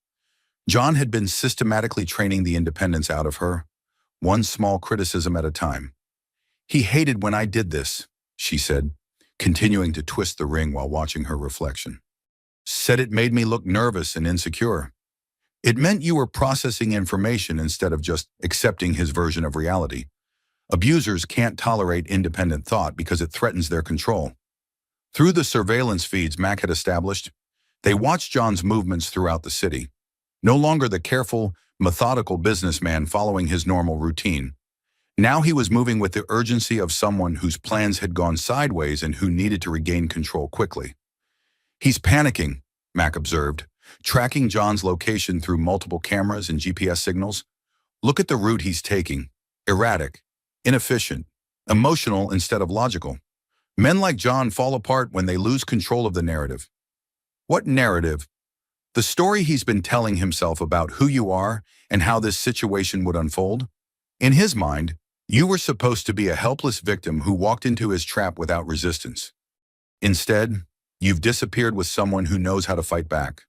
John had been systematically training the independence out of her, one small criticism at a time. He hated when I did this, she said, continuing to twist the ring while watching her reflection. Said it made me look nervous and insecure. It meant you were processing information instead of just accepting his version of reality. Abusers can't tolerate independent thought because it threatens their control. Through the surveillance feeds Mac had established, they watched John's movements throughout the city. No longer the careful, methodical businessman following his normal routine. Now he was moving with the urgency of someone whose plans had gone sideways and who needed to regain control quickly. "He's panicking," Mac observed, tracking John's location through multiple cameras and GPS signals. "Look at the route he's taking. Erratic, inefficient, emotional instead of logical. Men like John fall apart when they lose control of the narrative." "What narrative?" "The story he's been telling himself about who you are and how this situation would unfold. In his mind, you were supposed to be a helpless victim who walked into his trap without resistance. Instead, you've disappeared with someone who knows how to fight back."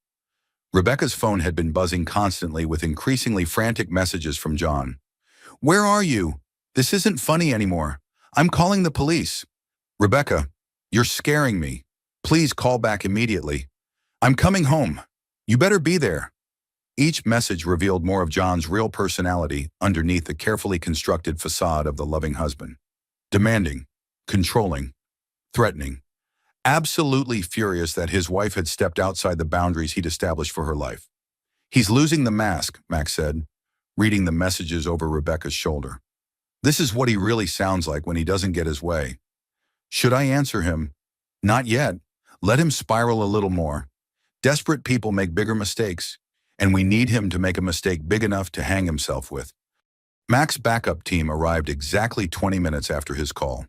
Rebecca's phone had been buzzing constantly with increasingly frantic messages from John. "Where are you? This isn't funny anymore. I'm calling the police." "Rebecca, you're scaring me. Please call back immediately. I'm coming home. You better be there." Each message revealed more of John's real personality underneath the carefully constructed facade of the loving husband. Demanding, controlling, threatening. Absolutely furious that his wife had stepped outside the boundaries he'd established for her life. "He's losing the mask," Max said, reading the messages over Rebecca's shoulder. "This is what he really sounds like when he doesn't get his way." "Should I answer him?" "Not yet. Let him spiral a little more. Desperate people make bigger mistakes, and we need him to make a mistake big enough to hang himself with." Mac's backup team arrived exactly 20 minutes after his call,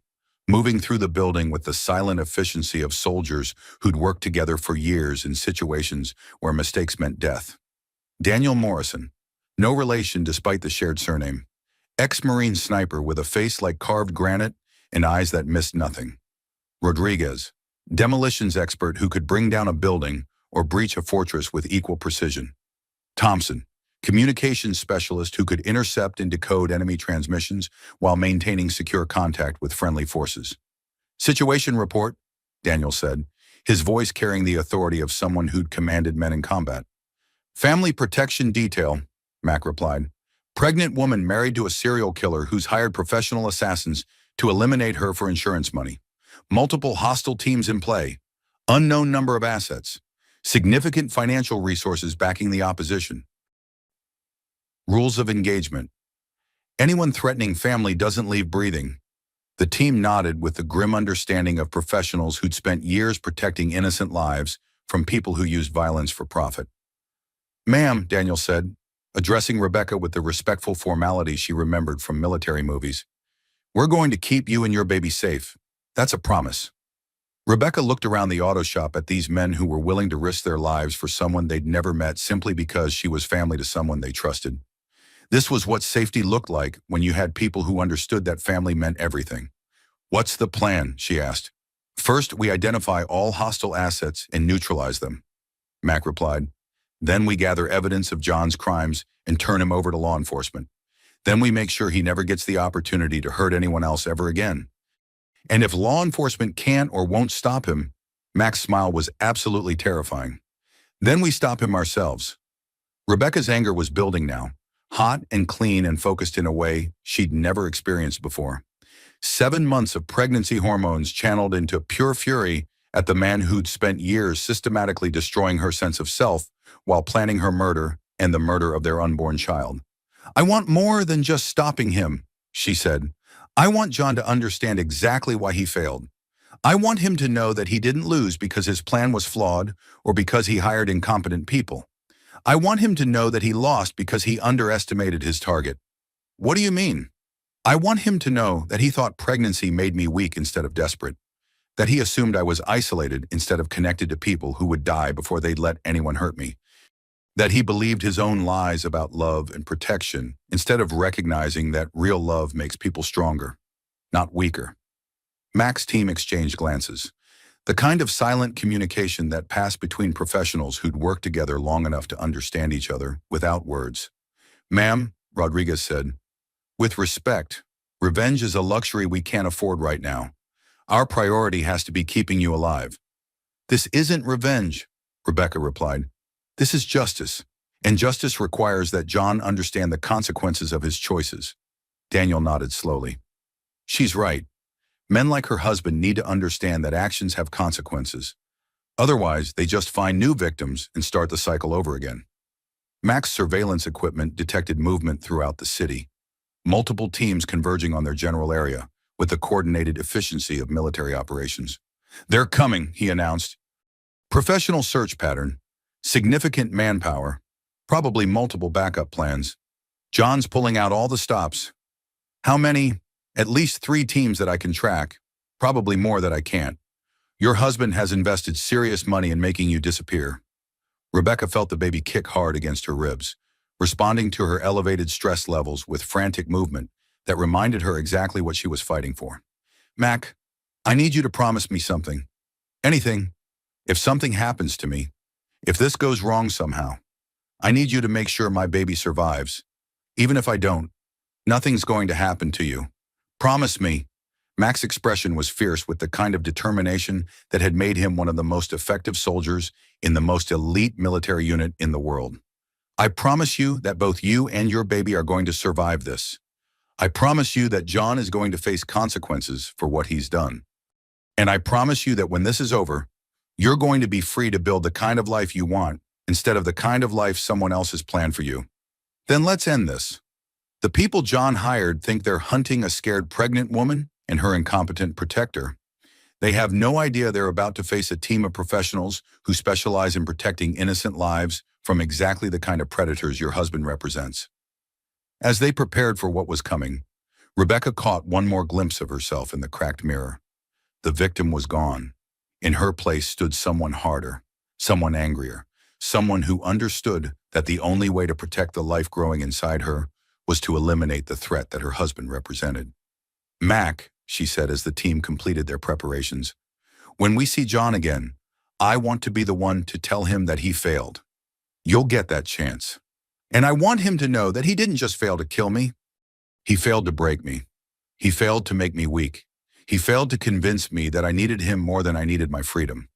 moving through the building with the silent efficiency of soldiers who'd worked together for years in situations where mistakes meant death. Daniel Morrison, no relation despite the shared surname. Ex-Marine sniper with a face like carved granite and eyes that missed nothing. Rodriguez, demolitions expert who could bring down a building or breach a fortress with equal precision. Thompson, communications specialist who could intercept and decode enemy transmissions while maintaining secure contact with friendly forces. "Situation report," Daniel said, his voice carrying the authority of someone who'd commanded men in combat. "Family protection detail," Mac replied. "Pregnant woman married to a serial killer who's hired professional assassins to eliminate her for insurance money. Multiple hostile teams in play. Unknown number of assets. Significant financial resources backing the opposition. Rules of engagement. Anyone threatening family doesn't leave breathing." The team nodded with the grim understanding of professionals who'd spent years protecting innocent lives from people who used violence for profit. "Ma'am," Daniel said, addressing Rebecca with the respectful formality she remembered from military movies, "we're going to keep you and your baby safe. That's a promise." Rebecca looked around the auto shop at these men who were willing to risk their lives for someone they'd never met simply because she was family to someone they trusted. This was what safety looked like when you had people who understood that family meant everything. "What's the plan?" she asked. "First, we identify all hostile assets and neutralize them," Mac replied. "Then we gather evidence of John's crimes and turn him over to law enforcement. Then we make sure he never gets the opportunity to hurt anyone else ever again. And if law enforcement can't or won't stop him," Mac's smile was absolutely terrifying, "then we stop him ourselves." Rebecca's anger was building now, hot and clean and focused in a way she'd never experienced before. 7 months of pregnancy hormones channeled into pure fury at the man who'd spent years systematically destroying her sense of self while planning her murder and the murder of their unborn child. "I want more than just stopping him," she said. "I want John to understand exactly why he failed. I want him to know that he didn't lose because his plan was flawed or because he hired incompetent people. I want him to know that he lost because he underestimated his target." "What do you mean?" "I want him to know that he thought pregnancy made me weak instead of desperate, that he assumed I was isolated instead of connected to people who would die before they'd let anyone hurt me, that he believed his own lies about love and protection instead of recognizing that real love makes people stronger, not weaker." Mac's team exchanged glances, the kind of silent communication that passed between professionals who'd worked together long enough to understand each other without words. "Ma'am," Rodriguez said, "with respect, revenge is a luxury we can't afford right now. Our priority has to be keeping you alive." "This isn't revenge," Rebecca replied. "This is justice. And justice requires that John understand the consequences of his choices. Daniel nodded slowly. She's right. Men like her husband need to understand that actions have consequences. Otherwise, they just find new victims and start the cycle over again. Mac's surveillance equipment detected movement throughout the city, multiple teams converging on their general area with the coordinated efficiency of military operations. They're coming, he announced. Professional search pattern, significant manpower, probably multiple backup plans. John's pulling out all the stops. How many? At least 3 teams that I can track, probably more that I can't. Your husband has invested serious money in making you disappear. Rebecca felt the baby kick hard against her ribs, responding to her elevated stress levels with frantic movement that reminded her exactly what she was fighting for. Mac, I need you to promise me something. Anything. If something happens to me, if this goes wrong somehow, I need you to make sure my baby survives. Even if I don't, nothing's going to happen to you. Promise me. Mac's expression was fierce with the kind of determination that had made him one of the most effective soldiers in the most elite military unit in the world. I promise you that both you and your baby are going to survive this. I promise you that John is going to face consequences for what he's done. And I promise you that when this is over, you're going to be free to build the kind of life you want instead of the kind of life someone else has planned for you. Then let's end this. The people John hired think they're hunting a scared pregnant woman and her incompetent protector. They have no idea they're about to face a team of professionals who specialize in protecting innocent lives from exactly the kind of predators your husband represents. As they prepared for what was coming, Rebecca caught one more glimpse of herself in the cracked mirror. The victim was gone. In her place stood someone harder, someone angrier, someone who understood that the only way to protect the life growing inside her was to eliminate the threat that her husband represented. Mac, she said as the team completed their preparations, when we see John again, I want to be the one to tell him that he failed. You'll get that chance. And I want him to know that he didn't just fail to kill me. He failed to break me. He failed to make me weak. He failed to convince me that I needed him more than I needed my freedom.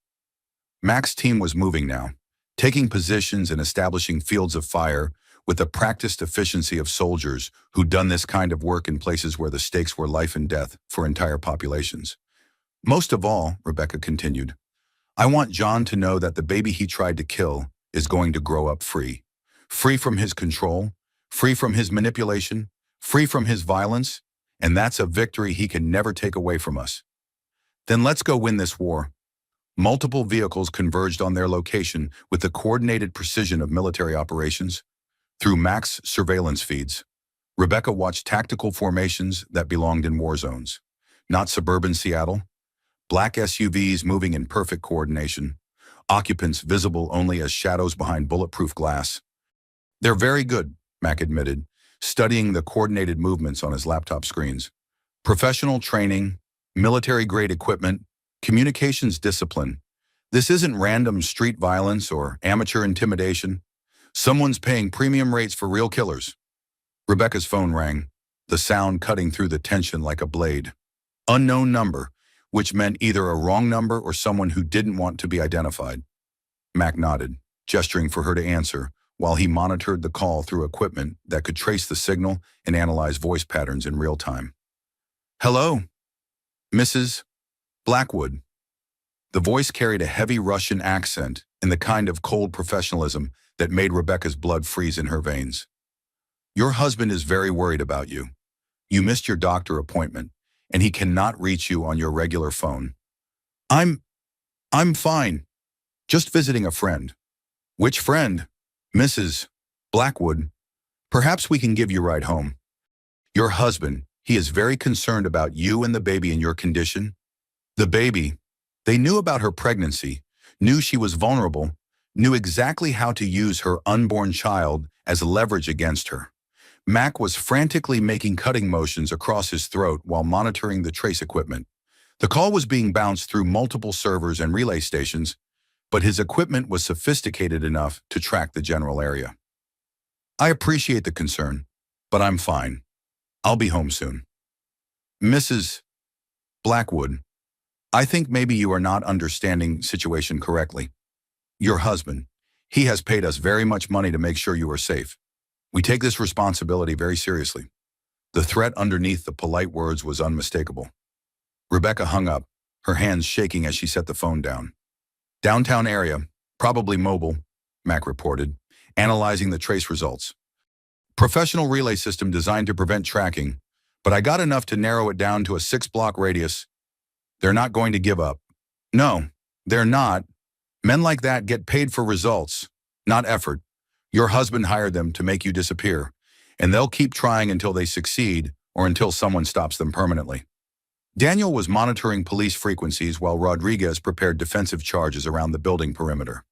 Mac's team was moving now, taking positions and establishing fields of fire with the practiced efficiency of soldiers who'd done this kind of work in places where the stakes were life and death for entire populations. Most of all, Rebecca continued, I want John to know that the baby he tried to kill is going to grow up free. Free from his control, free from his manipulation, free from his violence, and that's a victory he can never take away from us. Then let's go win this war. Multiple vehicles converged on their location with the coordinated precision of military operations. Through Mac's surveillance feeds, Rebecca watched tactical formations that belonged in war zones, not suburban Seattle. Black SUVs moving in perfect coordination, occupants visible only as shadows behind bulletproof glass. They're very good, Mac admitted, studying the coordinated movements on his laptop screens. Professional training, military-grade equipment, communications discipline. This isn't random street violence or amateur intimidation. Someone's paying premium rates for real killers. Rebecca's phone rang, the sound cutting through the tension like a blade. Unknown number, which meant either a wrong number or someone who didn't want to be identified. Mac nodded, gesturing for her to answer, while he monitored the call through equipment that could trace the signal and analyze voice patterns in real time. Hello, Mrs. Blackwood. The voice carried a heavy Russian accent and the kind of cold professionalism that made Rebecca's blood freeze in her veins. Your husband is very worried about you. You missed your doctor appointment, and he cannot reach you on your regular phone. I'm fine. Just visiting a friend. Which friend? Mrs. Blackwood. Perhaps we can give you a ride home. Your husband, he is very concerned about you and the baby in your condition. The baby. They knew about her pregnancy, knew she was vulnerable, knew exactly how to use her unborn child as leverage against her. Mac was frantically making cutting motions across his throat while monitoring the trace equipment. The call was being bounced through multiple servers and relay stations, but his equipment was sophisticated enough to track the general area. I appreciate the concern, but I'm fine. I'll be home soon. Mrs. Blackwood, I think maybe you are not understanding the situation correctly. Your husband, He has paid us very much money to make sure you are safe. We take this responsibility very seriously. The threat underneath the polite words was unmistakable. Rebecca hung up, her hands shaking as she set the phone down. Downtown area, probably mobile, Mac reported, analyzing the trace results. Professional relay system designed to prevent tracking, but I got enough to narrow it down to a 6-block radius. They're not going to give up. No, they're not. Men like that get paid for results, not effort. Your husband hired them to make you disappear, and they'll keep trying until they succeed or until someone stops them permanently. Daniel was monitoring police frequencies while Rodriguez prepared defensive charges around the building perimeter.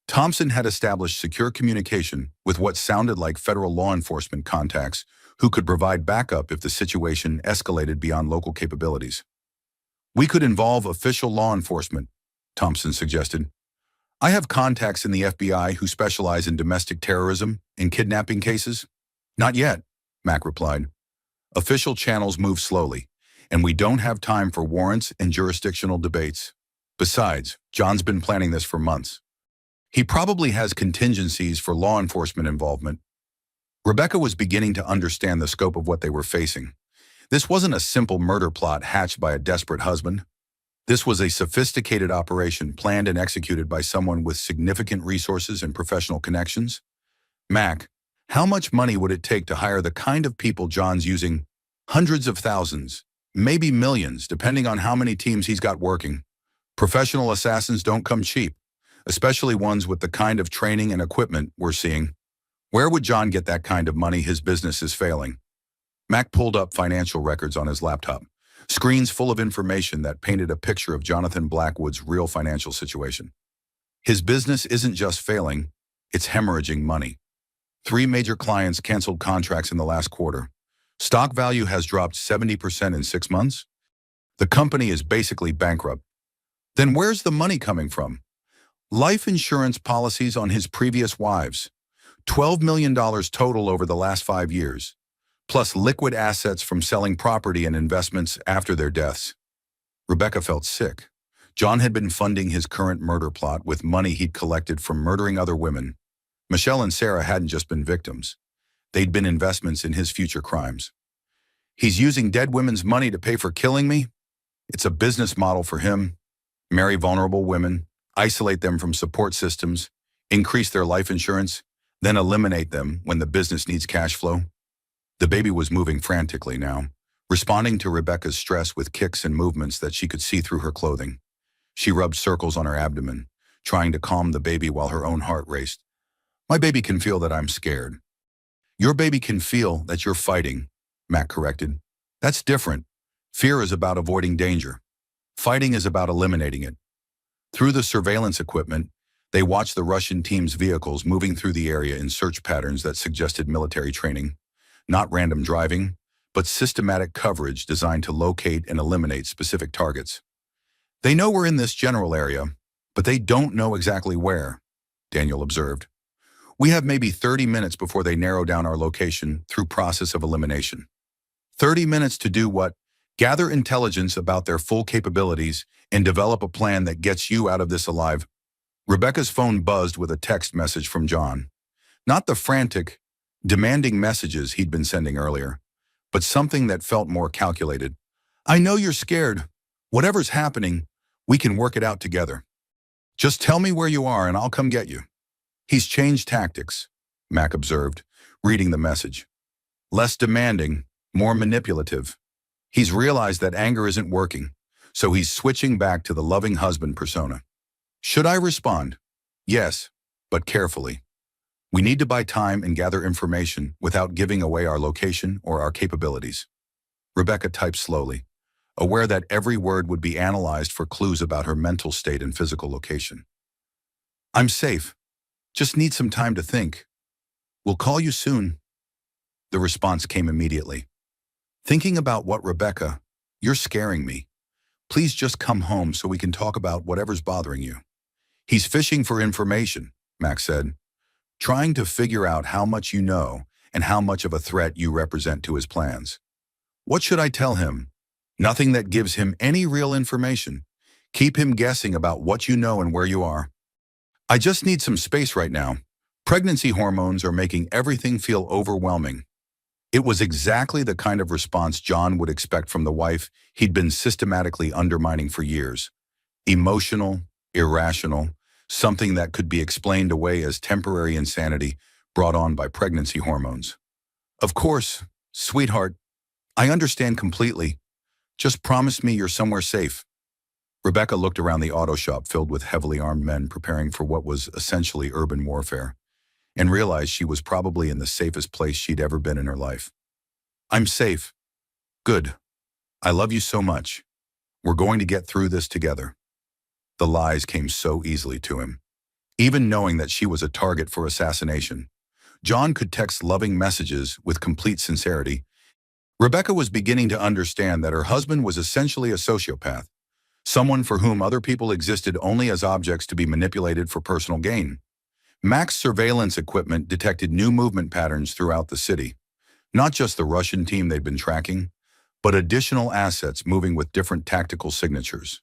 Thompson had established secure communication with what sounded like federal law enforcement contacts who could provide backup if the situation escalated beyond local capabilities. We could involve official law enforcement, Thompson suggested. I have contacts in the FBI who specialize in domestic terrorism and kidnapping cases. Not yet, Mac replied. Official channels move slowly, and we don't have time for warrants and jurisdictional debates. Besides, John's been planning this for months. He probably has contingencies for law enforcement involvement. Rebecca was beginning to understand the scope of what they were facing. This wasn't a simple murder plot hatched by a desperate husband. This was a sophisticated operation planned and executed by someone with significant resources and professional connections. Mac, how much money would it take to hire the kind of people John's using? Hundreds of thousands, maybe millions, depending on how many teams he's got working. Professional assassins don't come cheap, especially ones with the kind of training and equipment we're seeing. Where would John get that kind of money? His business is failing. Mac pulled up financial records on his laptop, screens full of information that painted a picture of Jonathan Blackwood's real financial situation. His business isn't just failing, it's hemorrhaging money. 3 major clients canceled contracts in the last quarter. Stock value has dropped 70% in 6 months. The company is basically bankrupt. Then where's the money coming from? Life insurance policies on his previous wives. $12 million total over the last 5 years, plus liquid assets from selling property and investments after their deaths. Rebecca felt sick. John had been funding his current murder plot with money he'd collected from murdering other women. Michelle and Sarah hadn't just been victims. They'd been investments in his future crimes. He's using dead women's money to pay for killing me? It's a business model for him. Marry vulnerable women, isolate them from support systems, increase their life insurance, then eliminate them when the business needs cash flow. The baby was moving frantically now, responding to Rebecca's stress with kicks and movements that she could see through her clothing. She rubbed circles on her abdomen, trying to calm the baby while her own heart raced. My baby can feel that I'm scared. Your baby can feel that you're fighting, Mac corrected. That's different. Fear is about avoiding danger. Fighting is about eliminating it. Through the surveillance equipment, they watched the Russian team's vehicles moving through the area in search patterns that suggested military training. Not random driving, but systematic coverage designed to locate and eliminate specific targets. They know we're in this general area, but they don't know exactly where, Daniel observed. We have maybe 30 minutes before they narrow down our location through process of elimination. 30 minutes to do what? Gather intelligence about their full capabilities and develop a plan that gets you out of this alive. Rebecca's phone buzzed with a text message from John. Not the frantic, demanding messages he'd been sending earlier, but something that felt more calculated. I know you're scared. Whatever's happening, we can work it out together. Just tell me where you are and I'll come get you. He's changed tactics, Mac observed, reading the message. Less demanding, more manipulative. He's realized that anger isn't working, so he's switching back to the loving husband persona. Should I respond? Yes, but carefully. We need to buy time and gather information without giving away our location or our capabilities. Rebecca typed slowly, aware that every word would be analyzed for clues about her mental state and physical location. I'm safe. Just need some time to think. We'll call you soon. The response came immediately. Thinking about what, Rebecca? You're scaring me. Please just come home so we can talk about whatever's bothering you. He's fishing for information, Max said, trying to figure out how much you know and how much of a threat you represent to his plans. What should I tell him? Nothing that gives him any real information. Keep him guessing about what you know and where you are. I just need some space right now. Pregnancy hormones are making everything feel overwhelming. It was exactly the kind of response John would expect from the wife he'd been systematically undermining for years. Emotional, irrational, something that could be explained away as temporary insanity brought on by pregnancy hormones. Of course, sweetheart, I understand completely. Just promise me you're somewhere safe. Rebecca looked around the auto shop filled with heavily armed men preparing for what was essentially urban warfare, and realized she was probably in the safest place she'd ever been in her life. I'm safe. Good. I love you so much. We're going to get through this together. The lies came so easily to him. Even knowing that she was a target for assassination, John could text loving messages with complete sincerity. Rebecca was beginning to understand that her husband was essentially a sociopath, someone for whom other people existed only as objects to be manipulated for personal gain. Mac's surveillance equipment detected new movement patterns throughout the city, not just the Russian team they'd been tracking, but additional assets moving with different tactical signatures.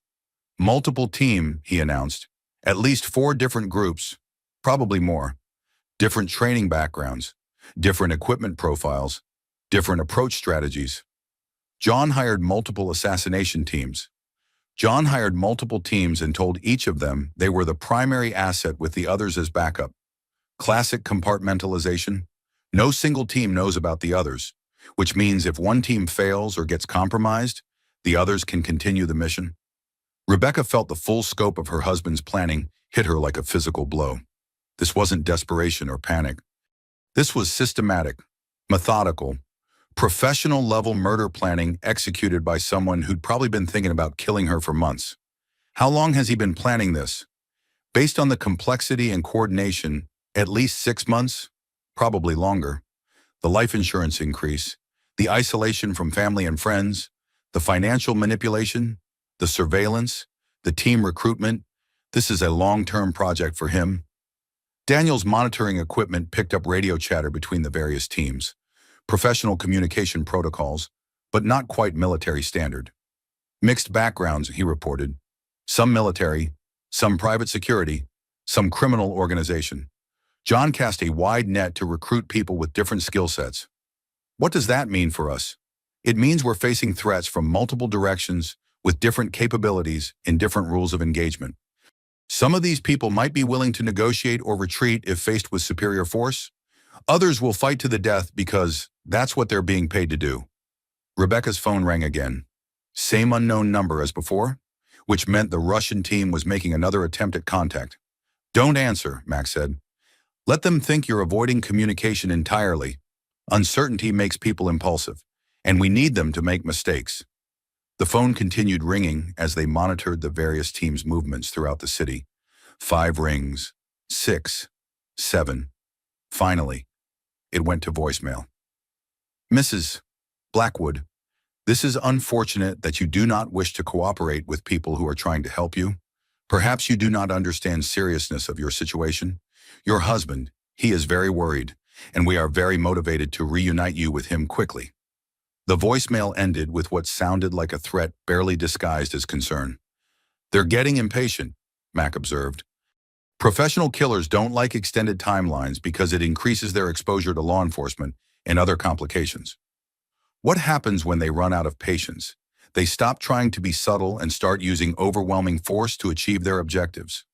Multiple team, he announced, at least 4 different groups, probably more, different training backgrounds, different equipment profiles, different approach strategies. John hired multiple assassination teams. John hired multiple teams and told each of them they were the primary asset with the others as backup. Classic compartmentalization. No single team knows about the others, which means if one team fails or gets compromised, the others can continue the mission. Rebecca felt the full scope of her husband's planning hit her like a physical blow. This wasn't desperation or panic. This was systematic, methodical, professional-level murder planning executed by someone who'd probably been thinking about killing her for months. How long has he been planning this? Based on the complexity and coordination, at least 6 months, probably longer. The life insurance increase, the isolation from family and friends, the financial manipulation, the surveillance, the team recruitment. This is a long-term project for him. Daniel's monitoring equipment picked up radio chatter between the various teams, professional communication protocols, but not quite military standard. Mixed backgrounds, he reported. Some military, some private security, some criminal organization. John cast a wide net to recruit people with different skill sets. What does that mean for us? It means we're facing threats from multiple directions with different capabilities and different rules of engagement. Some of these people might be willing to negotiate or retreat if faced with superior force. Others will fight to the death because that's what they're being paid to do. Rebecca's phone rang again. Same unknown number as before, which meant the Russian team was making another attempt at contact. Don't answer, Max said. Let them think you're avoiding communication entirely. Uncertainty makes people impulsive, and we need them to make mistakes. The phone continued ringing as they monitored the various teams' movements throughout the city. 5 rings, 6, 7. Finally, it went to voicemail. Mrs. Blackwood, this is unfortunate that you do not wish to cooperate with people who are trying to help you. Perhaps you do not understand seriousness of your situation. Your husband, he is very worried, and we are very motivated to reunite you with him quickly. The voicemail ended with what sounded like a threat barely disguised as concern. They're getting impatient, Mac observed. Professional killers don't like extended timelines because it increases their exposure to law enforcement and other complications. What happens when they run out of patience? They stop trying to be subtle and start using overwhelming force to achieve their objectives.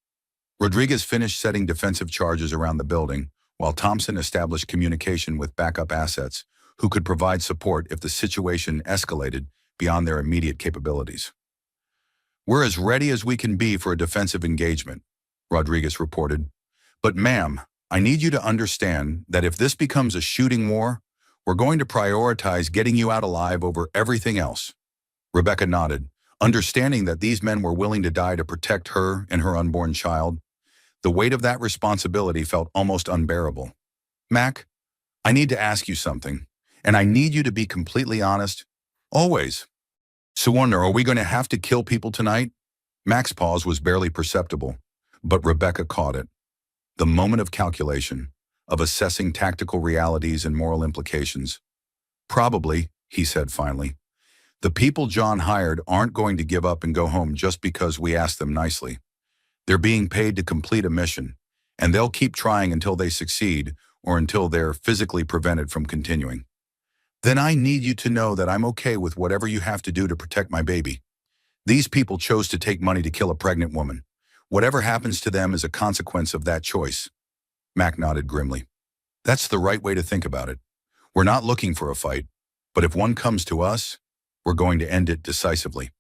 Rodriguez finished setting defensive charges around the building, while Thompson established communication with backup assets who could provide support if the situation escalated beyond their immediate capabilities. We're as ready as we can be for a defensive engagement, Rodriguez reported. But ma'am, I need you to understand that if this becomes a shooting war, we're going to prioritize getting you out alive over everything else. Rebecca nodded, understanding that these men were willing to die to protect her and her unborn child. The weight of that responsibility felt almost unbearable. Mac, I need to ask you something, and I need you to be completely honest. Always. Suwanda, are we going to have to kill people tonight? Mac's pause was barely perceptible, but Rebecca caught it. The moment of calculation, of assessing tactical realities and moral implications. Probably, he said finally. The people John hired aren't going to give up and go home just because we asked them nicely. They're being paid to complete a mission, and they'll keep trying until they succeed or until they're physically prevented from continuing. Then I need you to know that I'm okay with whatever you have to do to protect my baby. These people chose to take money to kill a pregnant woman. Whatever happens to them is a consequence of that choice. Mac nodded grimly. That's the right way to think about it. We're not looking for a fight, but if one comes to us, we're going to end it decisively.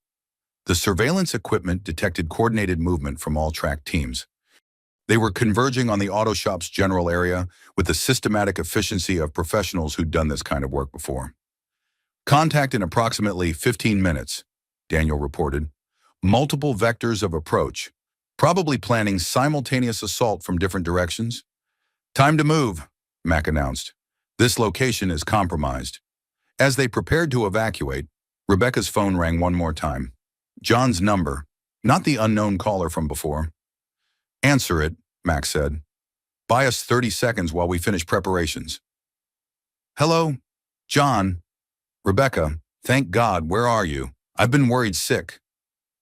The surveillance equipment detected coordinated movement from all track teams. They were converging on the auto shop's general area with the systematic efficiency of professionals who'd done this kind of work before. Contact in approximately 15 minutes, Daniel reported. Multiple vectors of approach, probably planning simultaneous assault from different directions. Time to move, Mac announced. This location is compromised. As they prepared to evacuate, Rebecca's phone rang one more time. John's number, not the unknown caller from before. Answer it, Mac said. Buy us 30 seconds while we finish preparations. Hello? John? Rebecca, thank God, where are you? I've been worried sick.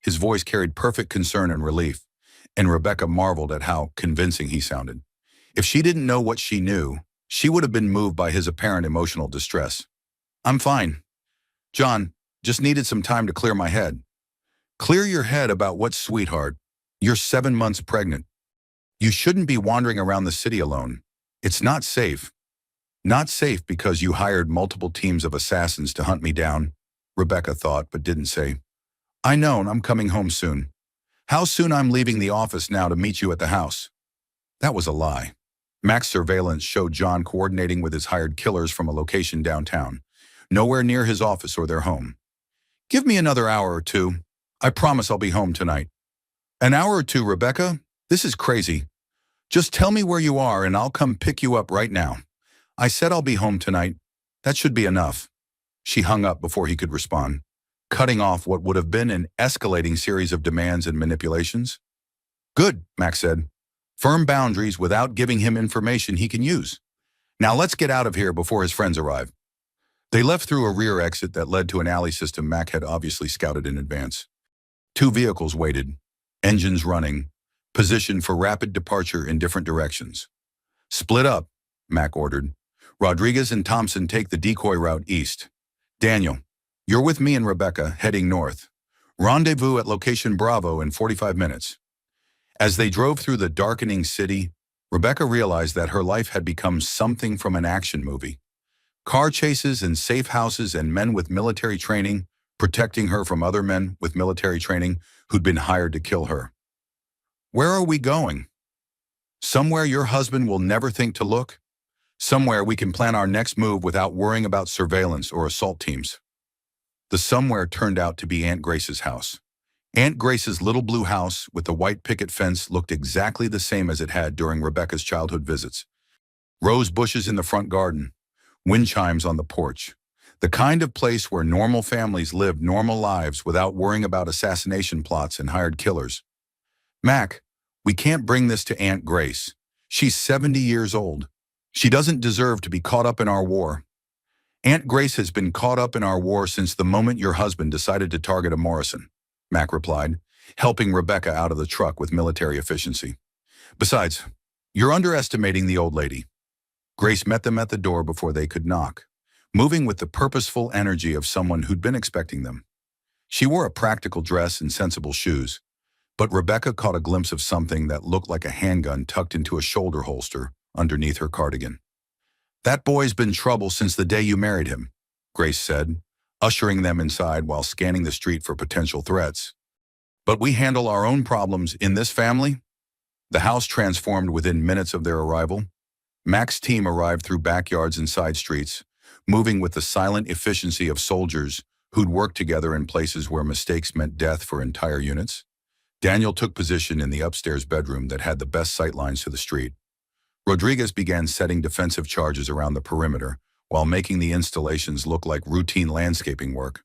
His voice carried perfect concern and relief, and Rebecca marveled at how convincing he sounded. If she didn't know what she knew, she would have been moved by his apparent emotional distress. I'm fine. John, just needed some time to clear my head. Clear your head about what, sweetheart? You're 7 months pregnant. You shouldn't be wandering around the city alone. It's not safe. Not safe because you hired multiple teams of assassins to hunt me down, Rebecca thought but didn't say. I know, and I'm coming home soon. How soon I'm leaving the office now to meet you at the house? That was a lie. Mac's surveillance showed John coordinating with his hired killers from a location downtown, nowhere near his office or their home. Give me another hour or two. I promise I'll be home tonight. An hour or two, Rebecca? This is crazy. Just tell me where you are and I'll come pick you up right now. I said I'll be home tonight. That should be enough. She hung up before he could respond, cutting off what would have been an escalating series of demands and manipulations. Good, Mac said. Firm boundaries without giving him information he can use. Now let's get out of here before his friends arrive. They left through a rear exit that led to an alley system Mac had obviously scouted in advance. 2 vehicles waited, engines running, positioned for rapid departure in different directions. Split up, Mac ordered. Rodriguez and Thompson take the decoy route east. Daniel, you're with me and Rebecca, heading north. Rendezvous at location Bravo in 45 minutes. As they drove through the darkening city, Rebecca realized that her life had become something from an action movie. Car chases and safe houses and men with military training, protecting her from other men with military training who'd been hired to kill her. Where are we going? Somewhere your husband will never think to look? Somewhere we can plan our next move without worrying about surveillance or assault teams. The somewhere turned out to be Aunt Grace's house. Aunt Grace's little blue house with the white picket fence looked exactly the same as it had during Rebecca's childhood visits. Rose bushes in the front garden, wind chimes on the porch. The kind of place where normal families lived normal lives without worrying about assassination plots and hired killers. Mac, we can't bring this to Aunt Grace. She's 70 years old. She doesn't deserve to be caught up in our war. Aunt Grace has been caught up in our war since the moment your husband decided to target a Morrison, Mac replied, helping Rebecca out of the truck with military efficiency. Besides, you're underestimating the old lady. Grace met them at the door before they could knock, moving with the purposeful energy of someone who'd been expecting them. She wore a practical dress and sensible shoes, but Rebecca caught a glimpse of something that looked like a handgun tucked into a shoulder holster underneath her cardigan. That boy's been trouble since the day you married him, Grace said, ushering them inside while scanning the street for potential threats. But we handle our own problems in this family. The house transformed within minutes of their arrival. Mac's team arrived through backyards and side streets, moving with the silent efficiency of soldiers who'd worked together in places where mistakes meant death for entire units. Daniel took position in the upstairs bedroom that had the best sightlines to the street. Rodriguez began setting defensive charges around the perimeter while making the installations look like routine landscaping work.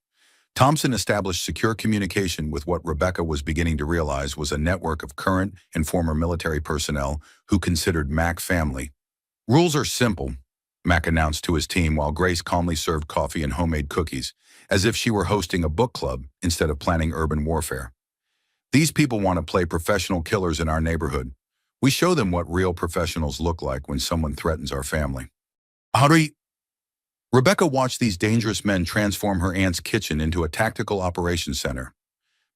Thompson established secure communication with what Rebecca was beginning to realize was a network of current and former military personnel who considered Mac family. Rules are simple, Mac announced to his team while Grace calmly served coffee and homemade cookies, as if she were hosting a book club instead of planning urban warfare. These people want to play professional killers in our neighborhood. We show them what real professionals look like when someone threatens our family. Hurry! Rebecca watched these dangerous men transform her aunt's kitchen into a tactical operations center.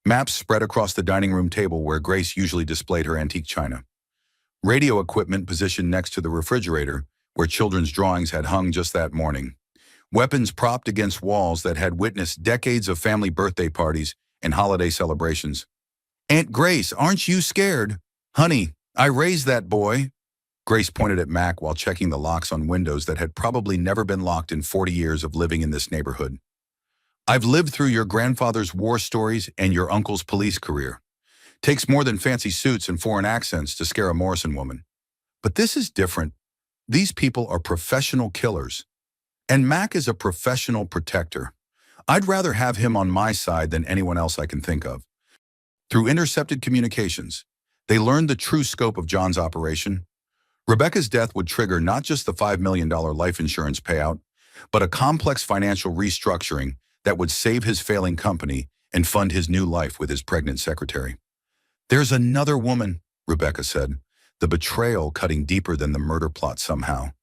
Maps spread across the dining room table where Grace usually displayed her antique china. Radio equipment positioned next to the refrigerator, where children's drawings had hung just that morning. Weapons propped against walls that had witnessed decades of family birthday parties and holiday celebrations. "Aunt Grace, aren't you scared?" "Honey, I raised that boy." Grace pointed at Mac while checking the locks on windows that had probably never been locked in 40 years of living in this neighborhood. "I've lived through your grandfather's war stories and your uncle's police career. Takes more than fancy suits and foreign accents to scare a Morrison woman. But this is different. These people are professional killers. And Mac is a professional protector. I'd rather have him on my side than anyone else I can think of." Through intercepted communications, they learned the true scope of John's operation. Rebecca's death would trigger not just the $5 million life insurance payout, but a complex financial restructuring that would save his failing company and fund his new life with his pregnant secretary. "There's another woman," Rebecca said, the betrayal cutting deeper than the murder plot somehow.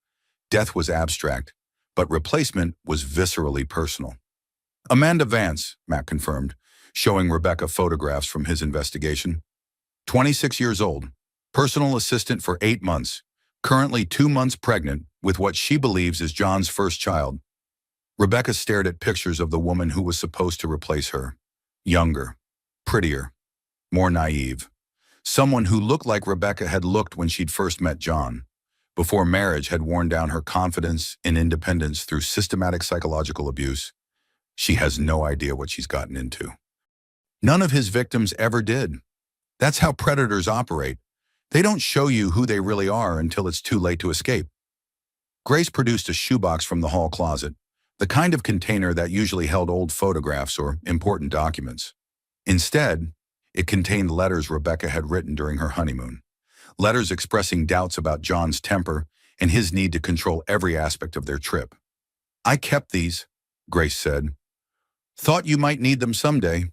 Death was abstract, but replacement was viscerally personal. "Amanda Vance," Matt confirmed, showing Rebecca photographs from his investigation. 26 years old, personal assistant for 8 months, currently 2 months pregnant with what she believes is John's first child. Rebecca stared at pictures of the woman who was supposed to replace her. Younger, prettier, more naive. Someone who looked like Rebecca had looked when she'd first met John. Before marriage had worn down her confidence and independence through systematic psychological abuse. She has no idea what she's gotten into. None of his victims ever did. That's how predators operate. They don't show you who they really are until it's too late to escape. Grace produced a shoebox from the hall closet, the kind of container that usually held old photographs or important documents. Instead, it contained letters Rebecca had written during her honeymoon. Letters expressing doubts about John's temper and his need to control every aspect of their trip. "I kept these," Grace said. "Thought you might need them someday."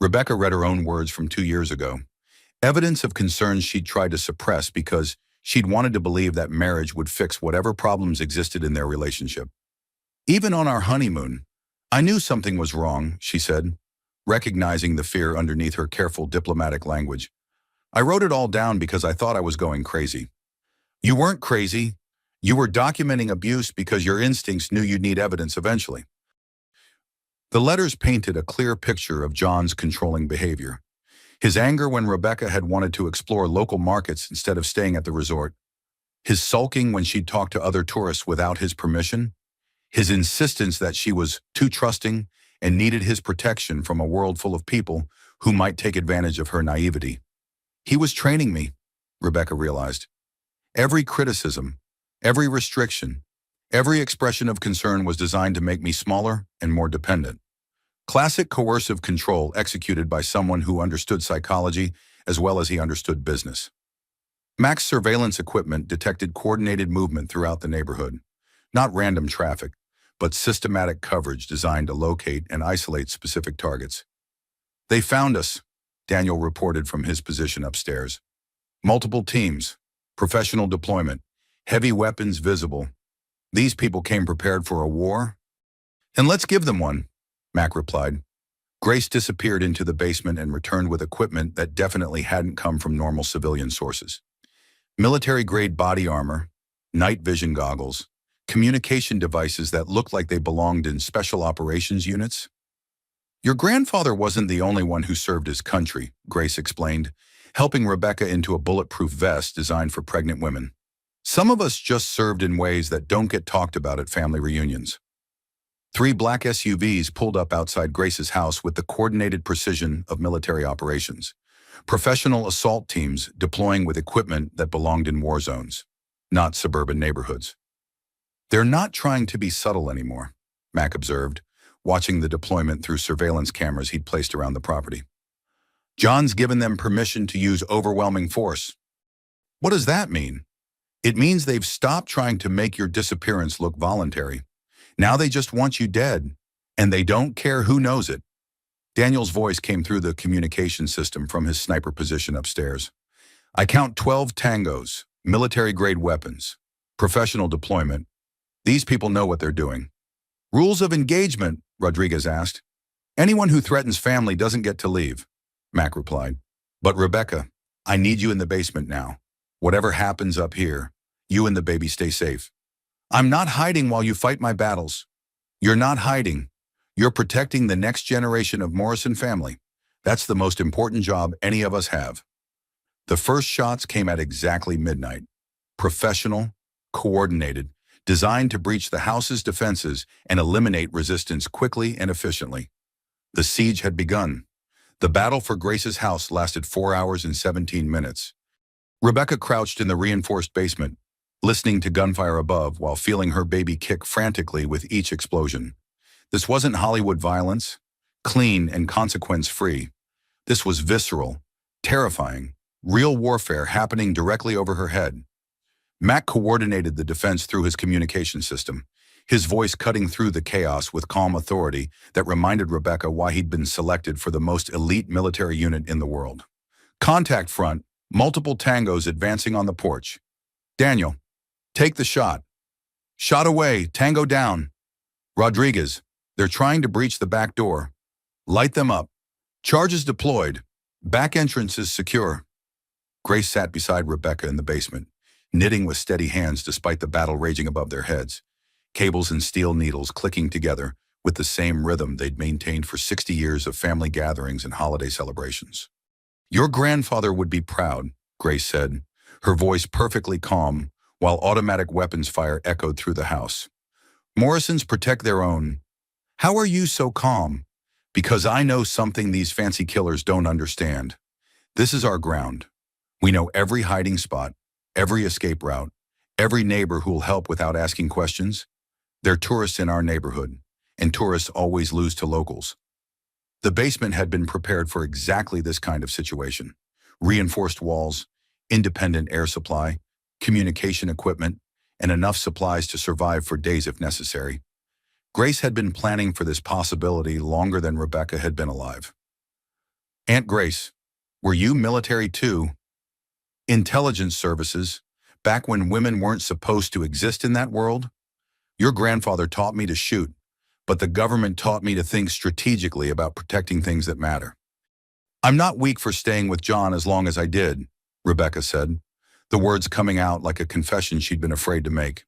Rebecca read her own words from 2 years ago. Evidence of concerns she'd tried to suppress because she'd wanted to believe that marriage would fix whatever problems existed in their relationship. "Even on our honeymoon, I knew something was wrong," she said, recognizing the fear underneath her careful diplomatic language. "I wrote it all down because I thought I was going crazy." "You weren't crazy. You were documenting abuse because your instincts knew you'd need evidence eventually." The letters painted a clear picture of John's controlling behavior. His anger when Rebecca had wanted to explore local markets instead of staying at the resort. His sulking when she'd talked to other tourists without his permission. His insistence that she was too trusting and needed his protection from a world full of people who might take advantage of her naivety. He was training me, Rebecca realized. Every criticism, every restriction, every expression of concern was designed to make me smaller and more dependent. Classic coercive control executed by someone who understood psychology as well as he understood business. Mac's surveillance equipment detected coordinated movement throughout the neighborhood. Not random traffic, but systematic coverage designed to locate and isolate specific targets. "They found us," Daniel reported from his position upstairs. "Multiple teams, professional deployment, heavy weapons visible. These people came prepared for a war?" "And let's give them one," Mac replied. Grace disappeared into the basement and returned with equipment that definitely hadn't come from normal civilian sources. Military-grade body armor, night vision goggles, communication devices that looked like they belonged in special operations units. "Your grandfather wasn't the only one who served his country," Grace explained, helping Rebecca into a bulletproof vest designed for pregnant women. "Some of us just served in ways that don't get talked about at family reunions." 3 black SUVs pulled up outside Grace's house with the coordinated precision of military operations. Professional assault teams deploying with equipment that belonged in war zones, not suburban neighborhoods. "They're not trying to be subtle anymore," Mac observed, watching the deployment through surveillance cameras he'd placed around the property. "John's given them permission to use overwhelming force." "What does that mean?" "It means they've stopped trying to make your disappearance look voluntary. Now they just want you dead, and they don't care who knows it." Daniel's voice came through the communication system from his sniper position upstairs. I count 12 tangos, military-grade weapons, professional deployment. These people know what they're doing. Rules of engagement, Rodriguez asked. Anyone who threatens family doesn't get to leave, Mac replied. But Rebecca, I need you in the basement now. Whatever happens up here, you and the baby stay safe. I'm not hiding while you fight my battles. You're not hiding. You're protecting the next generation of Morrison family. That's the most important job any of us have. The first shots came at exactly midnight. Professional, coordinated, designed to breach the house's defenses and eliminate resistance quickly and efficiently. The siege had begun. The battle for Grace's house lasted 4 hours and 17 minutes. Rebecca crouched in the reinforced basement, listening to gunfire above while feeling her baby kick frantically with each explosion. This wasn't Hollywood violence, clean and consequence-free. This was visceral, terrifying, real warfare happening directly over her head. Mac coordinated the defense through his communication system, his voice cutting through the chaos with calm authority that reminded Rebecca why he'd been selected for the most elite military unit in the world. Contact front, multiple tangos advancing on the porch. Daniel, take the shot. Shot away, tango down. Rodriguez, they're trying to breach the back door. Light them up. Charges deployed. Back entrance is secure. Grace sat beside Rebecca in the basement, knitting with steady hands despite the battle raging above their heads. Cables and steel needles clicking together with the same rhythm they'd maintained for 60 years of family gatherings and holiday celebrations. Your grandfather would be proud, Grace said, her voice perfectly calm, while automatic weapons fire echoed through the house. Morrisons protect their own. How are you so calm? Because I know something these fancy killers don't understand. This is our ground. We know every hiding spot, every escape route, every neighbor who'll help without asking questions. They're tourists in our neighborhood, and tourists always lose to locals. The basement had been prepared for exactly this kind of situation. Reinforced walls, independent air supply, communication equipment, and enough supplies to survive for days if necessary. Grace had been planning for this possibility longer than Rebecca had been alive. Aunt Grace, were you military too? Intelligence services, back when women weren't supposed to exist in that world? Your grandfather taught me to shoot, but the government taught me to think strategically about protecting things that matter. I'm not weak for staying with John as long as I did, Rebecca said, the words coming out like a confession she'd been afraid to make.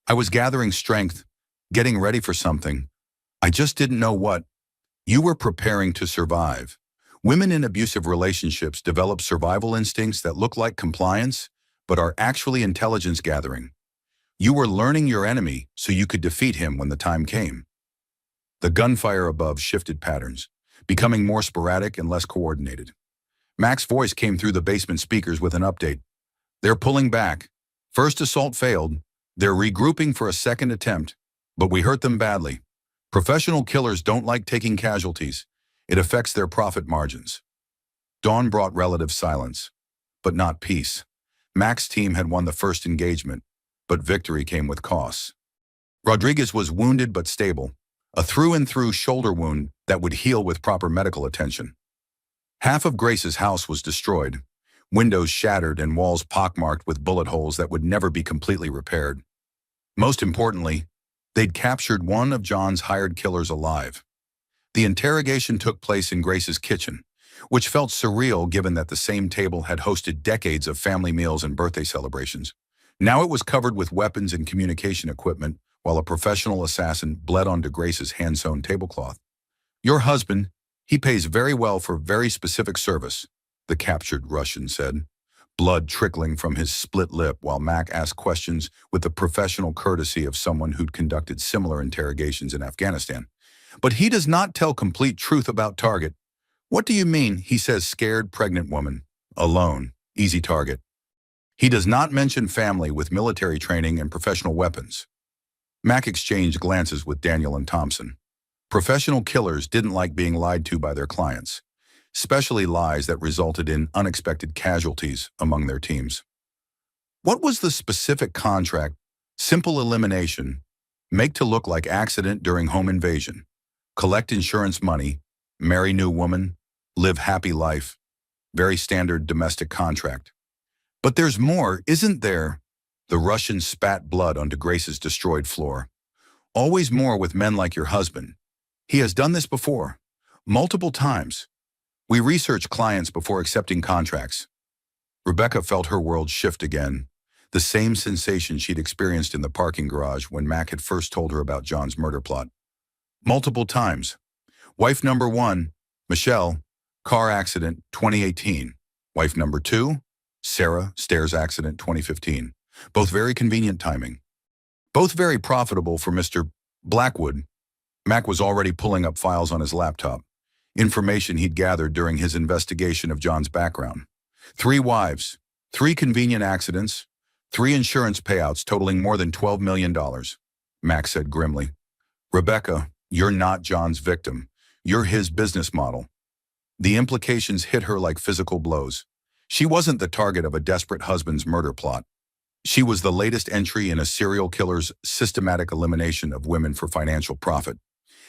I was gathering strength, getting ready for something. I just didn't know what. You were preparing to survive. Women in abusive relationships develop survival instincts that look like compliance, but are actually intelligence gathering. You were learning your enemy so you could defeat him when the time came. The gunfire above shifted patterns, becoming more sporadic and less coordinated. Mac's voice came through the basement speakers with an update. They're pulling back. First assault failed. They're regrouping for a second attempt, but we hurt them badly. Professional killers don't like taking casualties. It affects their profit margins. Dawn brought relative silence, but not peace. Mac's team had won the first engagement, but victory came with costs. Rodriguez was wounded but stable, a through-and-through shoulder wound that would heal with proper medical attention. Half of Grace's house was destroyed, windows shattered and walls pockmarked with bullet holes that would never be completely repaired. Most importantly, they'd captured one of John's hired killers alive. The interrogation took place in Grace's kitchen, which felt surreal given that the same table had hosted decades of family meals and birthday celebrations. Now it was covered with weapons and communication equipment, while a professional assassin bled onto Grace's hand-sewn tablecloth. Your husband, he pays very well for very specific service, the captured Russian said, blood trickling from his split lip while Mac asked questions with the professional courtesy of someone who'd conducted similar interrogations in Afghanistan. But he does not tell complete truth about target. What do you mean, he says scared pregnant woman. Alone, easy target. He does not mention family with military training and professional weapons. Mac exchanged glances with Daniel and Thompson. Professional killers didn't like being lied to by their clients, especially lies that resulted in unexpected casualties among their teams. What was the specific contract? Simple elimination. Make to look like accident during home invasion. Collect insurance money. Marry new woman. Live happy life. Very standard domestic contract. But there's more, isn't there? The Russian spat blood onto Grace's destroyed floor. Always more with men like your husband. He has done this before. Multiple times. We research clients before accepting contracts. Rebecca felt her world shift again. The same sensation she'd experienced in the parking garage when Mac had first told her about John's murder plot. Multiple times. Wife number 1, Michelle, car accident, 2018. Wife number 2, Sarah, stairs accident, 2015. Both very convenient timing. Both very profitable for Mr. Blackwood. Mac was already pulling up files on his laptop, information he'd gathered during his investigation of John's background. 3 wives, 3 convenient accidents, 3 insurance payouts totaling more than $12 million. Mac said grimly. Rebecca, you're not John's victim. You're his business model. The implications hit her like physical blows. She wasn't the target of a desperate husband's murder plot. She was the latest entry in a serial killer's systematic elimination of women for financial profit.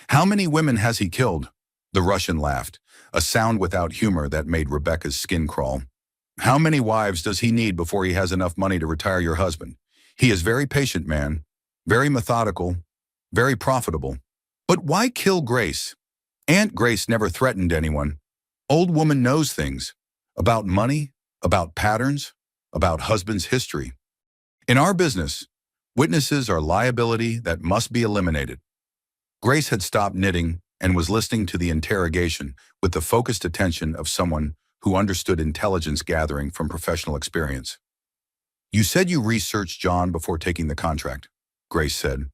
How many women has he killed? The Russian laughed, a sound without humor that made Rebecca's skin crawl. How many wives does he need before he has enough money to retire your husband? He is very patient, man. Very methodical. Very profitable. But why kill Grace? Aunt Grace never threatened anyone. Old woman knows things. About money, about patterns, about husband's history. In our business, witnesses are liability that must be eliminated. Grace had stopped knitting and was listening to the interrogation with the focused attention of someone who understood intelligence gathering from professional experience. You said you researched John before taking the contract, Grace said.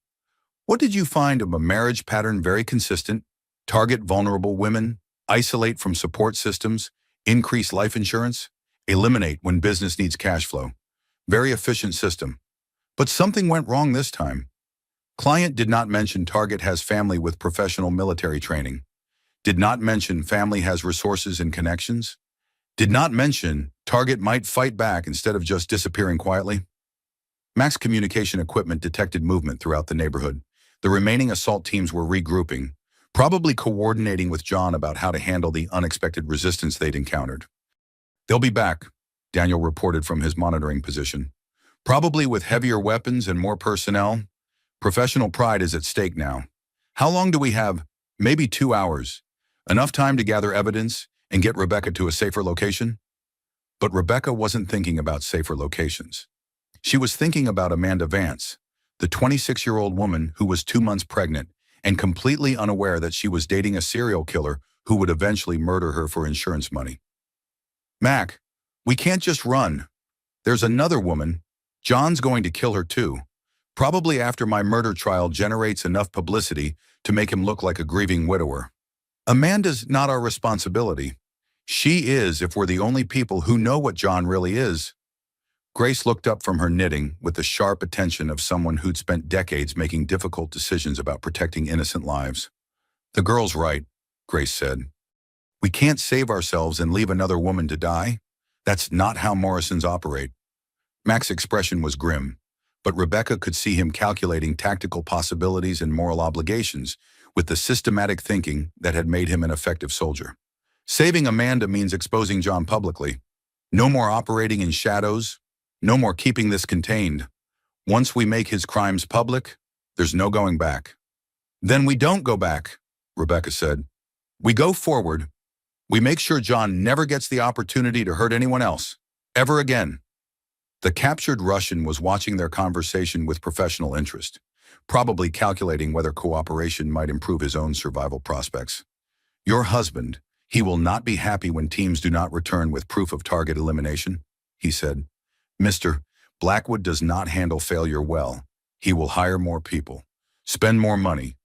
What did you find of a marriage pattern very consistent? Target vulnerable women, isolate from support systems, increase life insurance, eliminate when business needs cash flow. Very efficient system. But something went wrong this time. Client did not mention target has family with professional military training. Did not mention family has resources and connections. Did not mention target might fight back instead of just disappearing quietly. Mac's communication equipment detected movement throughout the neighborhood. The remaining assault teams were regrouping, probably coordinating with John about how to handle the unexpected resistance they'd encountered. They'll be back, Daniel reported from his monitoring position. Probably with heavier weapons and more personnel. Professional pride is at stake now. How long do we have? Maybe 2 hours. Enough time to gather evidence and get Rebecca to a safer location? But Rebecca wasn't thinking about safer locations. She was thinking about Amanda Vance, the 26-year-old woman who was 2 months pregnant and completely unaware that she was dating a serial killer who would eventually murder her for insurance money. Mac, we can't just run. There's another woman. John's going to kill her too. Probably after my murder trial generates enough publicity to make him look like a grieving widower. Amanda's not our responsibility. She is if we're the only people who know what John really is. Grace looked up from her knitting with the sharp attention of someone who'd spent decades making difficult decisions about protecting innocent lives. The girl's right, Grace said. We can't save ourselves and leave another woman to die. That's not how Morrisons operate. Mac's expression was grim, but Rebecca could see him calculating tactical possibilities and moral obligations with the systematic thinking that had made him an effective soldier. Saving Amanda means exposing John publicly. No more operating in shadows. No more keeping this contained. Once we make his crimes public, there's no going back. Then we don't go back, Rebecca said. We go forward. We make sure John never gets the opportunity to hurt anyone else, ever again. The captured Russian was watching their conversation with professional interest, probably calculating whether cooperation might improve his own survival prospects. Your husband, he will not be happy when teams do not return with proof of target elimination, he said. Mr. Blackwood does not handle failure well. He will hire more people, spend more money,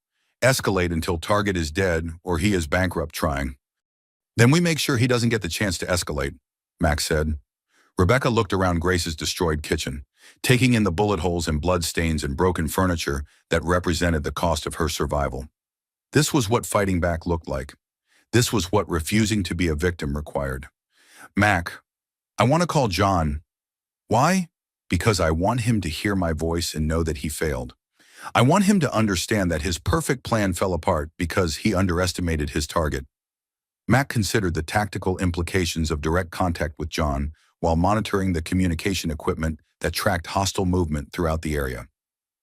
escalate until target is dead or he is bankrupt trying. Then we make sure he doesn't get the chance to escalate, Max said. Rebecca looked around Grace's destroyed kitchen, taking in the bullet holes and blood stains and broken furniture that represented the cost of her survival. This was what fighting back looked like. This was what refusing to be a victim required. Mac, I want to call John. Why? Because I want him to hear my voice and know that he failed. I want him to understand that his perfect plan fell apart because he underestimated his target. Mac considered the tactical implications of direct contact with John while monitoring the communication equipment that tracked hostile movement throughout the area.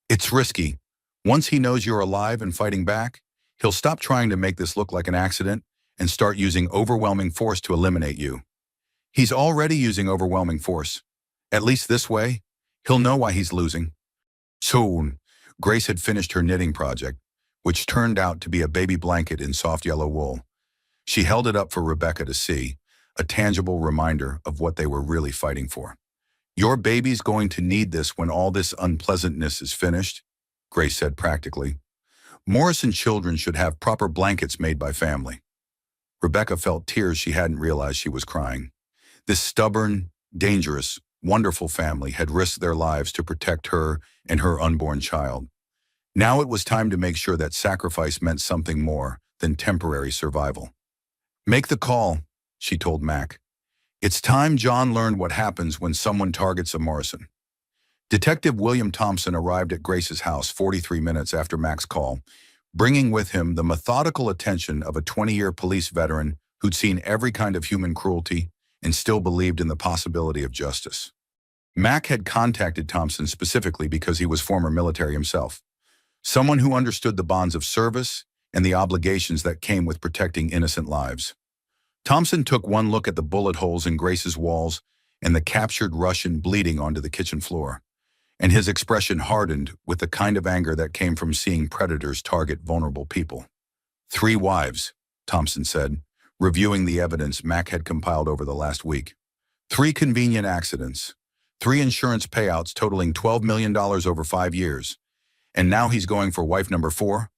It's risky. Once he knows you're alive and fighting back, he'll stop trying to make this look like an accident and start using overwhelming force to eliminate you. He's already using overwhelming force. At least this way, he'll know why he's losing. Soon, Grace had finished her knitting project, which turned out to be a baby blanket in soft yellow wool. She held it up for Rebecca to see, a tangible reminder of what they were really fighting for. Your baby's going to need this when all this unpleasantness is finished, Grace said practically. Morrison children should have proper blankets made by family. Rebecca felt tears she hadn't realized she was crying. This stubborn, dangerous, wonderful family had risked their lives to protect her and her unborn child. Now it was time to make sure that sacrifice meant something more than temporary survival. Make the call, she told Mac. It's time John learned what happens when someone targets a Morrison. Detective William Thompson arrived at Grace's house 43 minutes after Mac's call, bringing with him the methodical attention of a 20-year police veteran who'd seen every kind of human cruelty and still believed in the possibility of justice. Mac had contacted Thompson specifically because he was former military himself, someone who understood the bonds of service and the obligations that came with protecting innocent lives. Thompson took one look at the bullet holes in Grace's walls and the captured Russian bleeding onto the kitchen floor, and his expression hardened with the kind of anger that came from seeing predators target vulnerable people. 3 wives, Thompson said, reviewing the evidence Mac had compiled over the last week. 3 convenient accidents, 3 insurance payouts totaling $12 million over 5 years, and now he's going for wife number 4?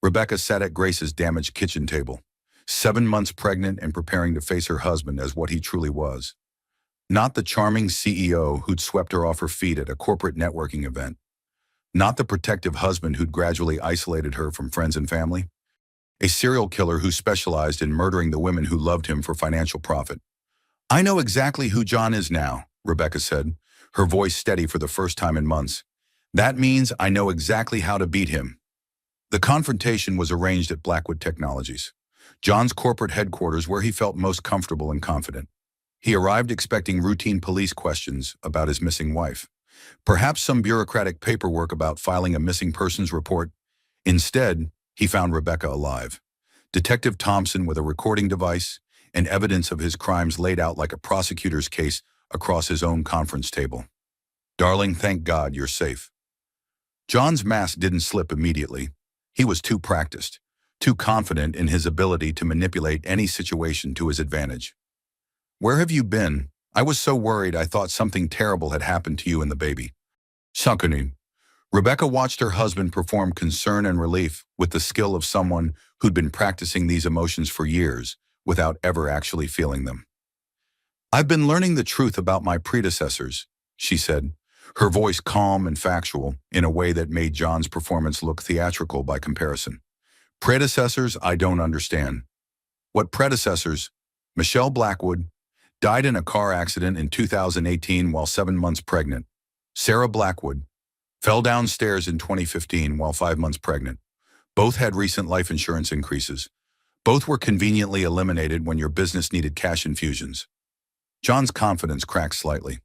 Rebecca sat at Grace's damaged kitchen table, 7 months pregnant and preparing to face her husband as what he truly was. Not the charming CEO who'd swept her off her feet at a corporate networking event. Not the protective husband who'd gradually isolated her from friends and family. A serial killer who specialized in murdering the women who loved him for financial profit. I know exactly who John is now, Rebecca said, her voice steady for the first time in months. That means I know exactly how to beat him. The confrontation was arranged at Blackwood Technologies, John's corporate headquarters where he felt most comfortable and confident. He arrived expecting routine police questions about his missing wife, perhaps some bureaucratic paperwork about filing a missing persons report. Instead, he found Rebecca alive. Detective Thompson with a recording device and evidence of his crimes laid out like a prosecutor's case across his own conference table. Darling, thank God you're safe. John's mask didn't slip immediately. He was too practiced, too confident in his ability to manipulate any situation to his advantage. Where have you been? I was so worried I thought something terrible had happened to you and the baby. Sunkening. Rebecca watched her husband perform concern and relief with the skill of someone who'd been practicing these emotions for years without ever actually feeling them. I've been learning the truth about my predecessors, she said, her voice calm and factual in a way that made John's performance look theatrical by comparison. Predecessors I don't understand. What predecessors? Michelle Blackwood died in a car accident in 2018 while 7 months pregnant. Sarah Blackwood fell downstairs in 2015 while 5 months pregnant. Both had recent life insurance increases. Both were conveniently eliminated when your business needed cash infusions. John's confidence cracked slightly.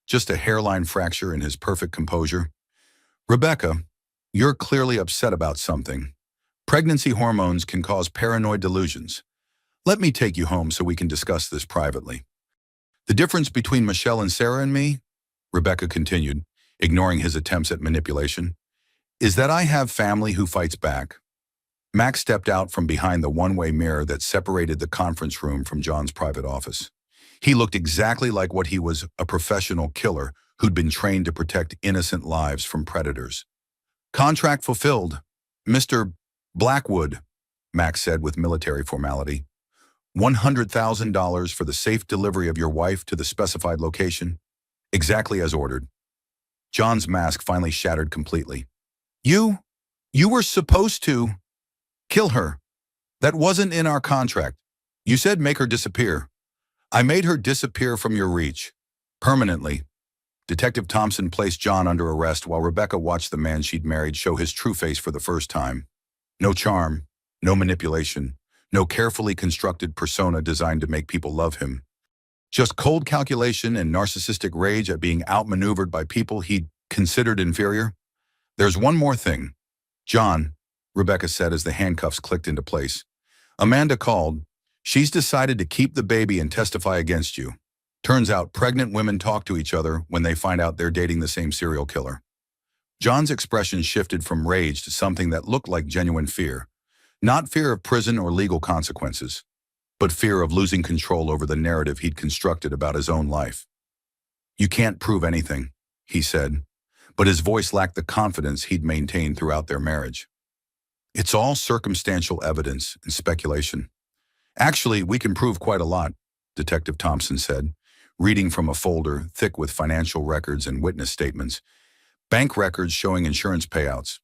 Just a hairline fracture in his perfect composure. Rebecca, you're clearly upset about something. Pregnancy hormones can cause paranoid delusions. Let me take you home so we can discuss this privately. The difference between Michelle and Sarah and me, Rebecca continued, ignoring his attempts at manipulation, is that I have family who fights back. Max stepped out from behind the one-way mirror that separated the conference room from John's private office. He looked exactly like what he was, a professional killer who'd been trained to protect innocent lives from predators. Contract fulfilled, Mr. Blackwood, Max said with military formality. $100,000 for the safe delivery of your wife to the specified location, exactly as ordered. John's mask finally shattered completely. You were supposed to kill her. That wasn't in our contract. You said make her disappear. I made her disappear from your reach. Permanently. Detective Thompson placed John under arrest while Rebecca watched the man she'd married show his true face for the first time. No charm, no manipulation, no carefully constructed persona designed to make people love him. Just cold calculation and narcissistic rage at being outmaneuvered by people he'd considered inferior? There's one more thing. John, Rebecca said as the handcuffs clicked into place. Amanda called. She's decided to keep the baby and testify against you. Turns out pregnant women talk to each other when they find out they're dating the same serial killer. John's expression shifted from rage to something that looked like genuine fear. Not fear of prison or legal consequences, but fear of losing control over the narrative he'd constructed about his own life. You can't prove anything, he said, but his voice lacked the confidence he'd maintained throughout their marriage. It's all circumstantial evidence and speculation. Actually, we can prove quite a lot, Detective Thompson said, reading from a folder thick with financial records and witness statements, bank records showing insurance payouts,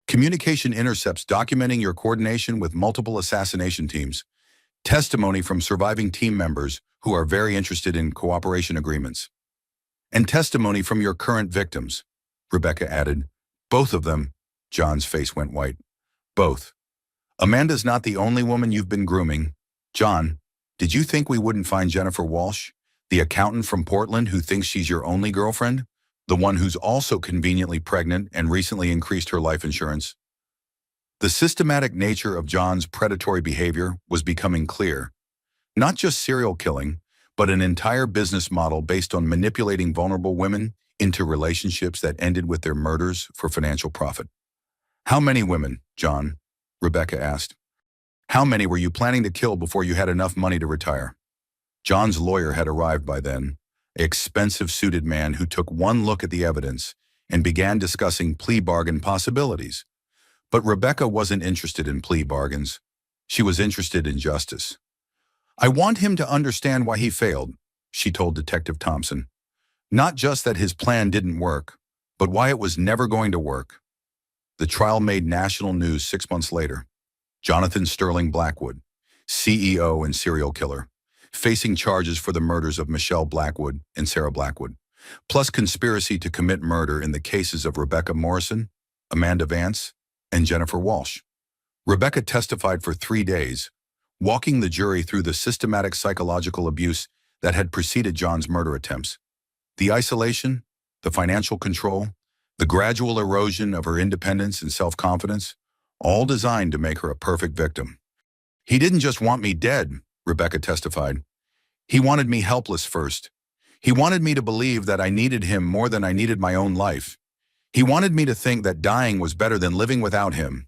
communication intercepts documenting your coordination with multiple assassination teams, testimony from surviving team members who are very interested in cooperation agreements, and testimony from your current victims, Rebecca added. Both of them. John's face went white. Both. Amanda's not the only woman you've been grooming. John, did you think we wouldn't find Jennifer Walsh, the accountant from Portland who thinks she's your only girlfriend? The one who's also conveniently pregnant and recently increased her life insurance? The systematic nature of John's predatory behavior was becoming clear. Not just serial killing, but an entire business model based on manipulating vulnerable women into relationships that ended with their murders for financial profit. How many women, John? Rebecca asked. How many were you planning to kill before you had enough money to retire? John's lawyer had arrived by then, an expensive suited man who took one look at the evidence and began discussing plea bargain possibilities. But Rebecca wasn't interested in plea bargains. She was interested in justice. I want him to understand why he failed, she told Detective Thompson. Not just that his plan didn't work, but why it was never going to work. The trial made national news 6 months later. Jonathan Sterling Blackwood, CEO and serial killer, facing charges for the murders of Michelle Blackwood and Sarah Blackwood, plus conspiracy to commit murder in the cases of Rebecca Morrison, Amanda Vance, and Jennifer Walsh. Rebecca testified for 3 days, walking the jury through the systematic psychological abuse that had preceded John's murder attempts. The isolation, the financial control, the gradual erosion of her independence and self-confidence, all designed to make her a perfect victim. He didn't just want me dead, Rebecca testified. He wanted me helpless first. He wanted me to believe that I needed him more than I needed my own life. He wanted me to think that dying was better than living without him.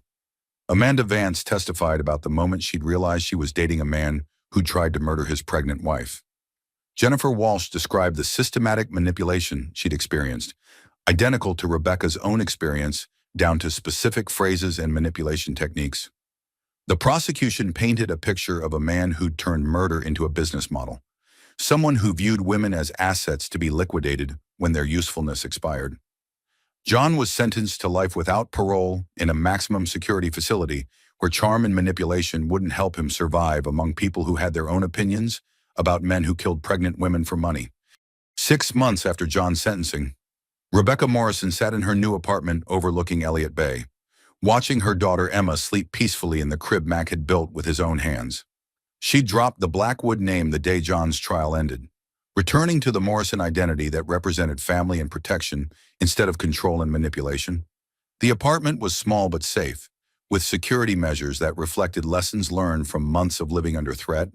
Amanda Vance testified about the moment she'd realized she was dating a man who tried to murder his pregnant wife. Jennifer Walsh described the systematic manipulation she'd experienced, identical to Rebecca's own experience, down to specific phrases and manipulation techniques. The prosecution painted a picture of a man who'd turned murder into a business model, someone who viewed women as assets to be liquidated when their usefulness expired. John was sentenced to life without parole in a maximum security facility where charm and manipulation wouldn't help him survive among people who had their own opinions about men who killed pregnant women for money. 6 months after John's sentencing, Rebecca Morrison sat in her new apartment overlooking Elliott Bay, watching her daughter Emma sleep peacefully in the crib Mac had built with his own hands. She dropped the Blackwood name the day John's trial ended, returning to the Morrison identity that represented family and protection instead of control and manipulation. The apartment was small but safe, with security measures that reflected lessons learned from months of living under threat.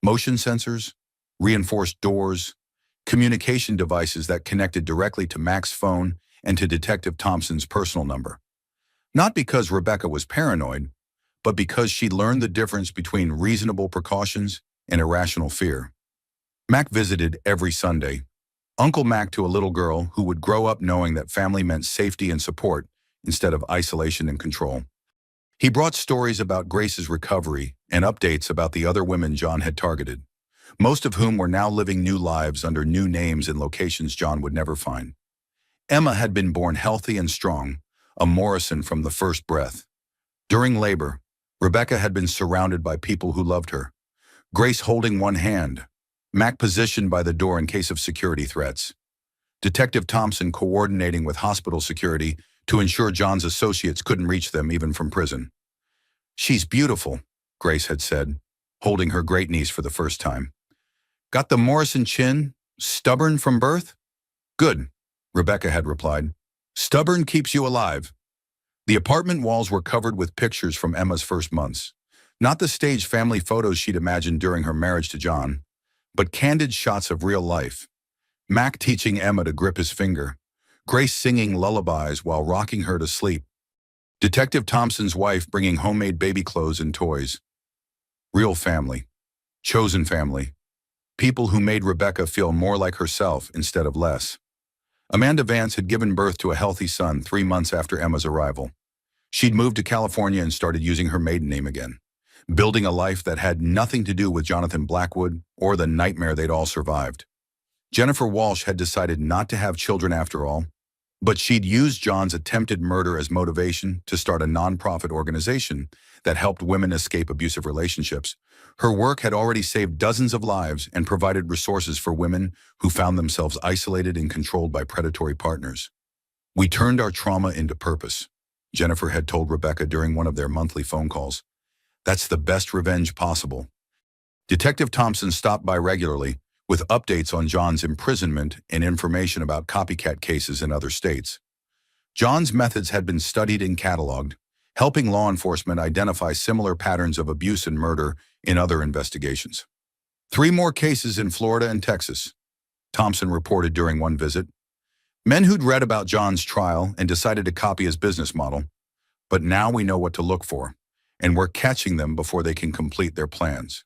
Motion sensors, reinforced doors, communication devices that connected directly to Mac's phone and to Detective Thompson's personal number. Not because Rebecca was paranoid, but because she learned the difference between reasonable precautions and irrational fear. Mac visited every Sunday, Uncle Mac to a little girl who would grow up knowing that family meant safety and support instead of isolation and control. He brought stories about Grace's recovery and updates about the other women John had targeted, most of whom were now living new lives under new names in locations John would never find. Emma had been born healthy and strong, a Morrison from the first breath. During labor, Rebecca had been surrounded by people who loved her, Grace holding one hand, Mac positioned by the door in case of security threats, Detective Thompson coordinating with hospital security to ensure John's associates couldn't reach them even from prison. She's beautiful, Grace had said, holding her great niece for the first time. Got the Morrison chin? Stubborn from birth? Good, Rebecca had replied. Stubborn keeps you alive. The apartment walls were covered with pictures from Emma's first months. Not the staged family photos she'd imagined during her marriage to John, but candid shots of real life. Mac teaching Emma to grip his finger, Grace singing lullabies while rocking her to sleep, Detective Thompson's wife bringing homemade baby clothes and toys. Real family. Chosen family. People who made Rebecca feel more like herself instead of less. Amanda Vance had given birth to a healthy son 3 months after Emma's arrival. She'd moved to California and started using her maiden name again, building a life that had nothing to do with Jonathan Blackwood or the nightmare they'd all survived. Jennifer Walsh had decided not to have children after all, but she'd used John's attempted murder as motivation to start a nonprofit organization that helped women escape abusive relationships. Her work had already saved dozens of lives and provided resources for women who found themselves isolated and controlled by predatory partners. We turned our trauma into purpose, Jennifer had told Rebecca during one of their monthly phone calls. That's the best revenge possible. Detective Thompson stopped by regularly with updates on John's imprisonment and information about copycat cases in other states. John's methods had been studied and cataloged, helping law enforcement identify similar patterns of abuse and murder in other investigations. 3 more cases in Florida and Texas, Thompson reported during one visit. Men who'd read about John's trial and decided to copy his business model. But now we know what to look for, and we're catching them before they can complete their plans.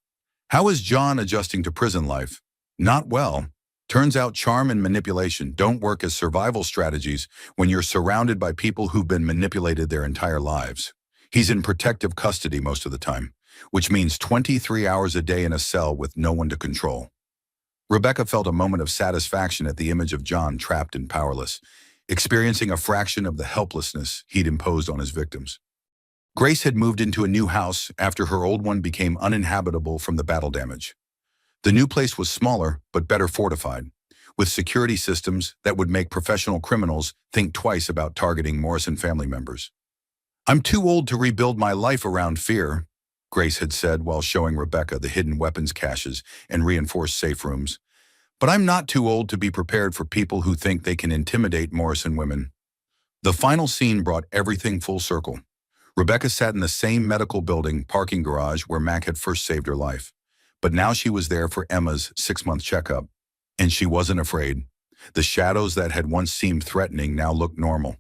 How is John adjusting to prison life? Not well. Turns out charm and manipulation don't work as survival strategies when you're surrounded by people who've been manipulated their entire lives. He's in protective custody most of the time, which means 23 hours a day in a cell with no one to control. Rebecca felt a moment of satisfaction at the image of John trapped and powerless, experiencing a fraction of the helplessness he'd imposed on his victims. Grace had moved into a new house after her old one became uninhabitable from the battle damage. The new place was smaller but better fortified, with security systems that would make professional criminals think twice about targeting Morrison family members. I'm too old to rebuild my life around fear, Grace had said while showing Rebecca the hidden weapons caches and reinforced safe rooms. But I'm not too old to be prepared for people who think they can intimidate Morrison women. The final scene brought everything full circle. Rebecca sat in the same medical building parking garage where Mac had first saved her life. But now she was there for Emma's 6-month checkup, and she wasn't afraid. The shadows that had once seemed threatening now looked normal.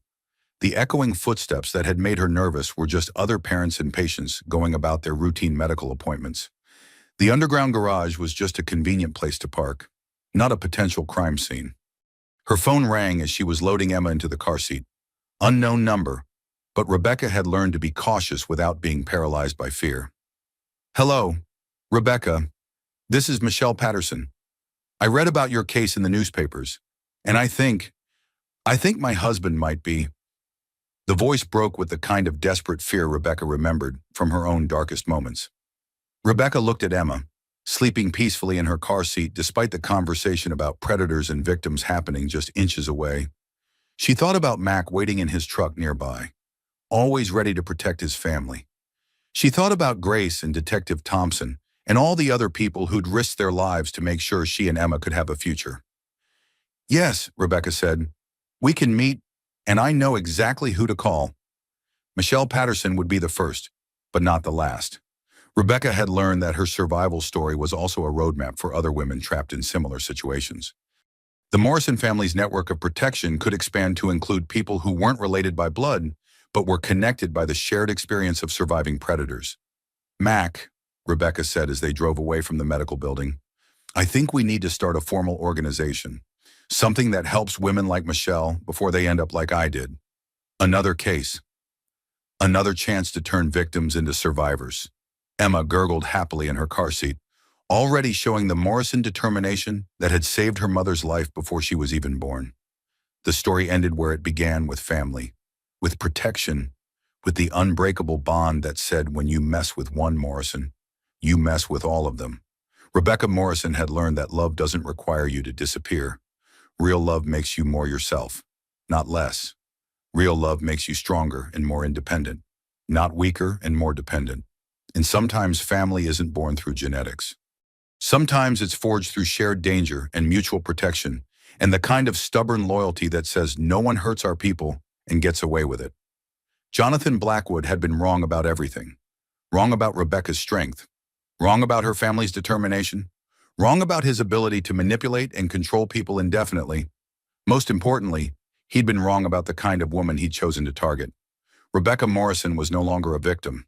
The echoing footsteps that had made her nervous were just other parents and patients going about their routine medical appointments. The underground garage was just a convenient place to park, not a potential crime scene. Her phone rang as she was loading Emma into the car seat. Unknown number, but Rebecca had learned to be cautious without being paralyzed by fear. Hello, Rebecca. This is Michelle Patterson. I read about your case in the newspapers, and I think my husband might be. The voice broke with the kind of desperate fear Rebecca remembered from her own darkest moments. Rebecca looked at Emma, sleeping peacefully in her car seat despite the conversation about predators and victims happening just inches away. She thought about Mac waiting in his truck nearby, always ready to protect his family. She thought about Grace and Detective Thompson and all the other people who'd risked their lives to make sure she and Emma could have a future. Yes, Rebecca said, we can meet, and I know exactly who to call. Michelle Patterson would be the first, but not the last. Rebecca had learned that her survival story was also a roadmap for other women trapped in similar situations. The Morrison family's network of protection could expand to include people who weren't related by blood, but were connected by the shared experience of surviving predators. Mac, Rebecca said as they drove away from the medical building, I think we need to start a formal organization, something that helps women like Michelle before they end up like I did. Another case. Another chance to turn victims into survivors. Emma gurgled happily in her car seat, already showing the Morrison determination that had saved her mother's life before she was even born. The story ended where it began, with family, with protection, with the unbreakable bond that said when you mess with one Morrison, you mess with all of them. Rebecca Morrison had learned that love doesn't require you to disappear. Real love makes you more yourself, not less. Real love makes you stronger and more independent, not weaker and more dependent. And sometimes family isn't born through genetics. Sometimes it's forged through shared danger and mutual protection, and the kind of stubborn loyalty that says no one hurts our people and gets away with it. Jonathan Blackwood had been wrong about everything. Wrong about Rebecca's strength. Wrong about her family's determination. Wrong about his ability to manipulate and control people indefinitely. Most importantly, he'd been wrong about the kind of woman he'd chosen to target. Rebecca Morrison was no longer a victim.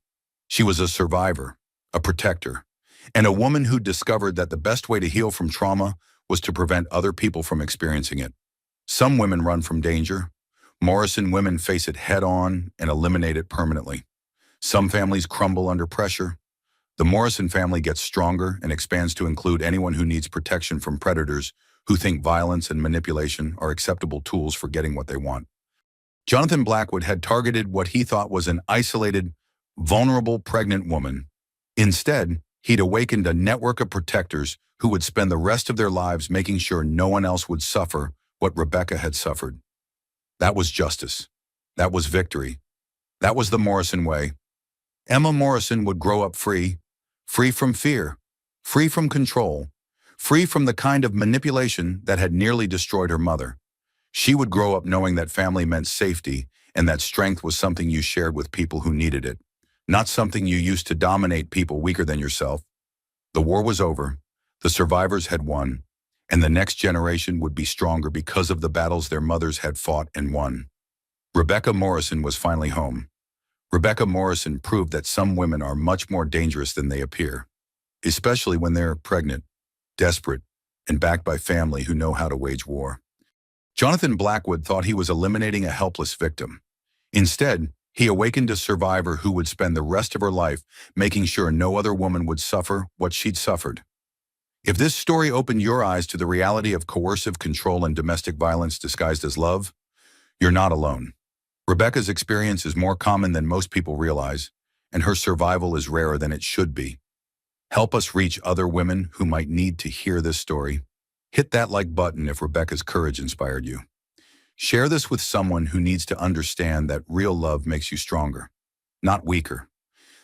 She was a survivor, a protector, and a woman who discovered that the best way to heal from trauma was to prevent other people from experiencing it. Some women run from danger. Morrison women face it head-on and eliminate it permanently. Some families crumble under pressure. The Morrison family gets stronger and expands to include anyone who needs protection from predators who think violence and manipulation are acceptable tools for getting what they want. Jonathan Blackwood had targeted what he thought was an isolated, vulnerable pregnant woman. Instead, he'd awakened a network of protectors who would spend the rest of their lives making sure no one else would suffer what Rebecca had suffered. That was justice. That was victory. That was the Morrison way. Emma Morrison would grow up free, free from fear, free from control, free from the kind of manipulation that had nearly destroyed her mother. She would grow up knowing that family meant safety and that strength was something you shared with people who needed it, not something you used to dominate people weaker than yourself. The war was over, the survivors had won, and the next generation would be stronger because of the battles their mothers had fought and won. Rebecca Morrison was finally home. Rebecca Morrison proved that some women are much more dangerous than they appear, especially when they're pregnant, desperate, and backed by family who know how to wage war. Jonathan Blackwood thought he was eliminating a helpless victim. Instead, he awakened a survivor who would spend the rest of her life making sure no other woman would suffer what she'd suffered. If this story opened your eyes to the reality of coercive control and domestic violence disguised as love, you're not alone. Rebecca's experience is more common than most people realize, and her survival is rarer than it should be. Help us reach other women who might need to hear this story. Hit that like button if Rebecca's courage inspired you. Share this with someone who needs to understand that real love makes you stronger, not weaker.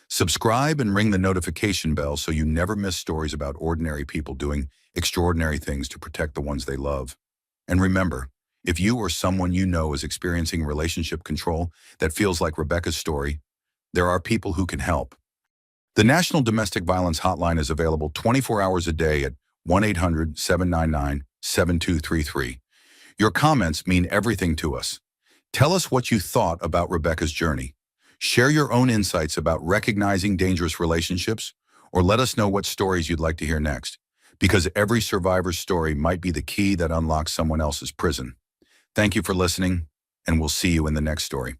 Subscribe and ring the notification bell so you never miss stories about ordinary people doing extraordinary things to protect the ones they love. And remember, if you or someone you know is experiencing relationship control that feels like Rebecca's story, there are people who can help. The National Domestic Violence Hotline is available 24 hours a day at 1-800-799-7233. Your comments mean everything to us. Tell us what you thought about Rebecca's journey. Share your own insights about recognizing dangerous relationships, or let us know what stories you'd like to hear next, because every survivor's story might be the key that unlocks someone else's prison. Thank you for listening, and we'll see you in the next story.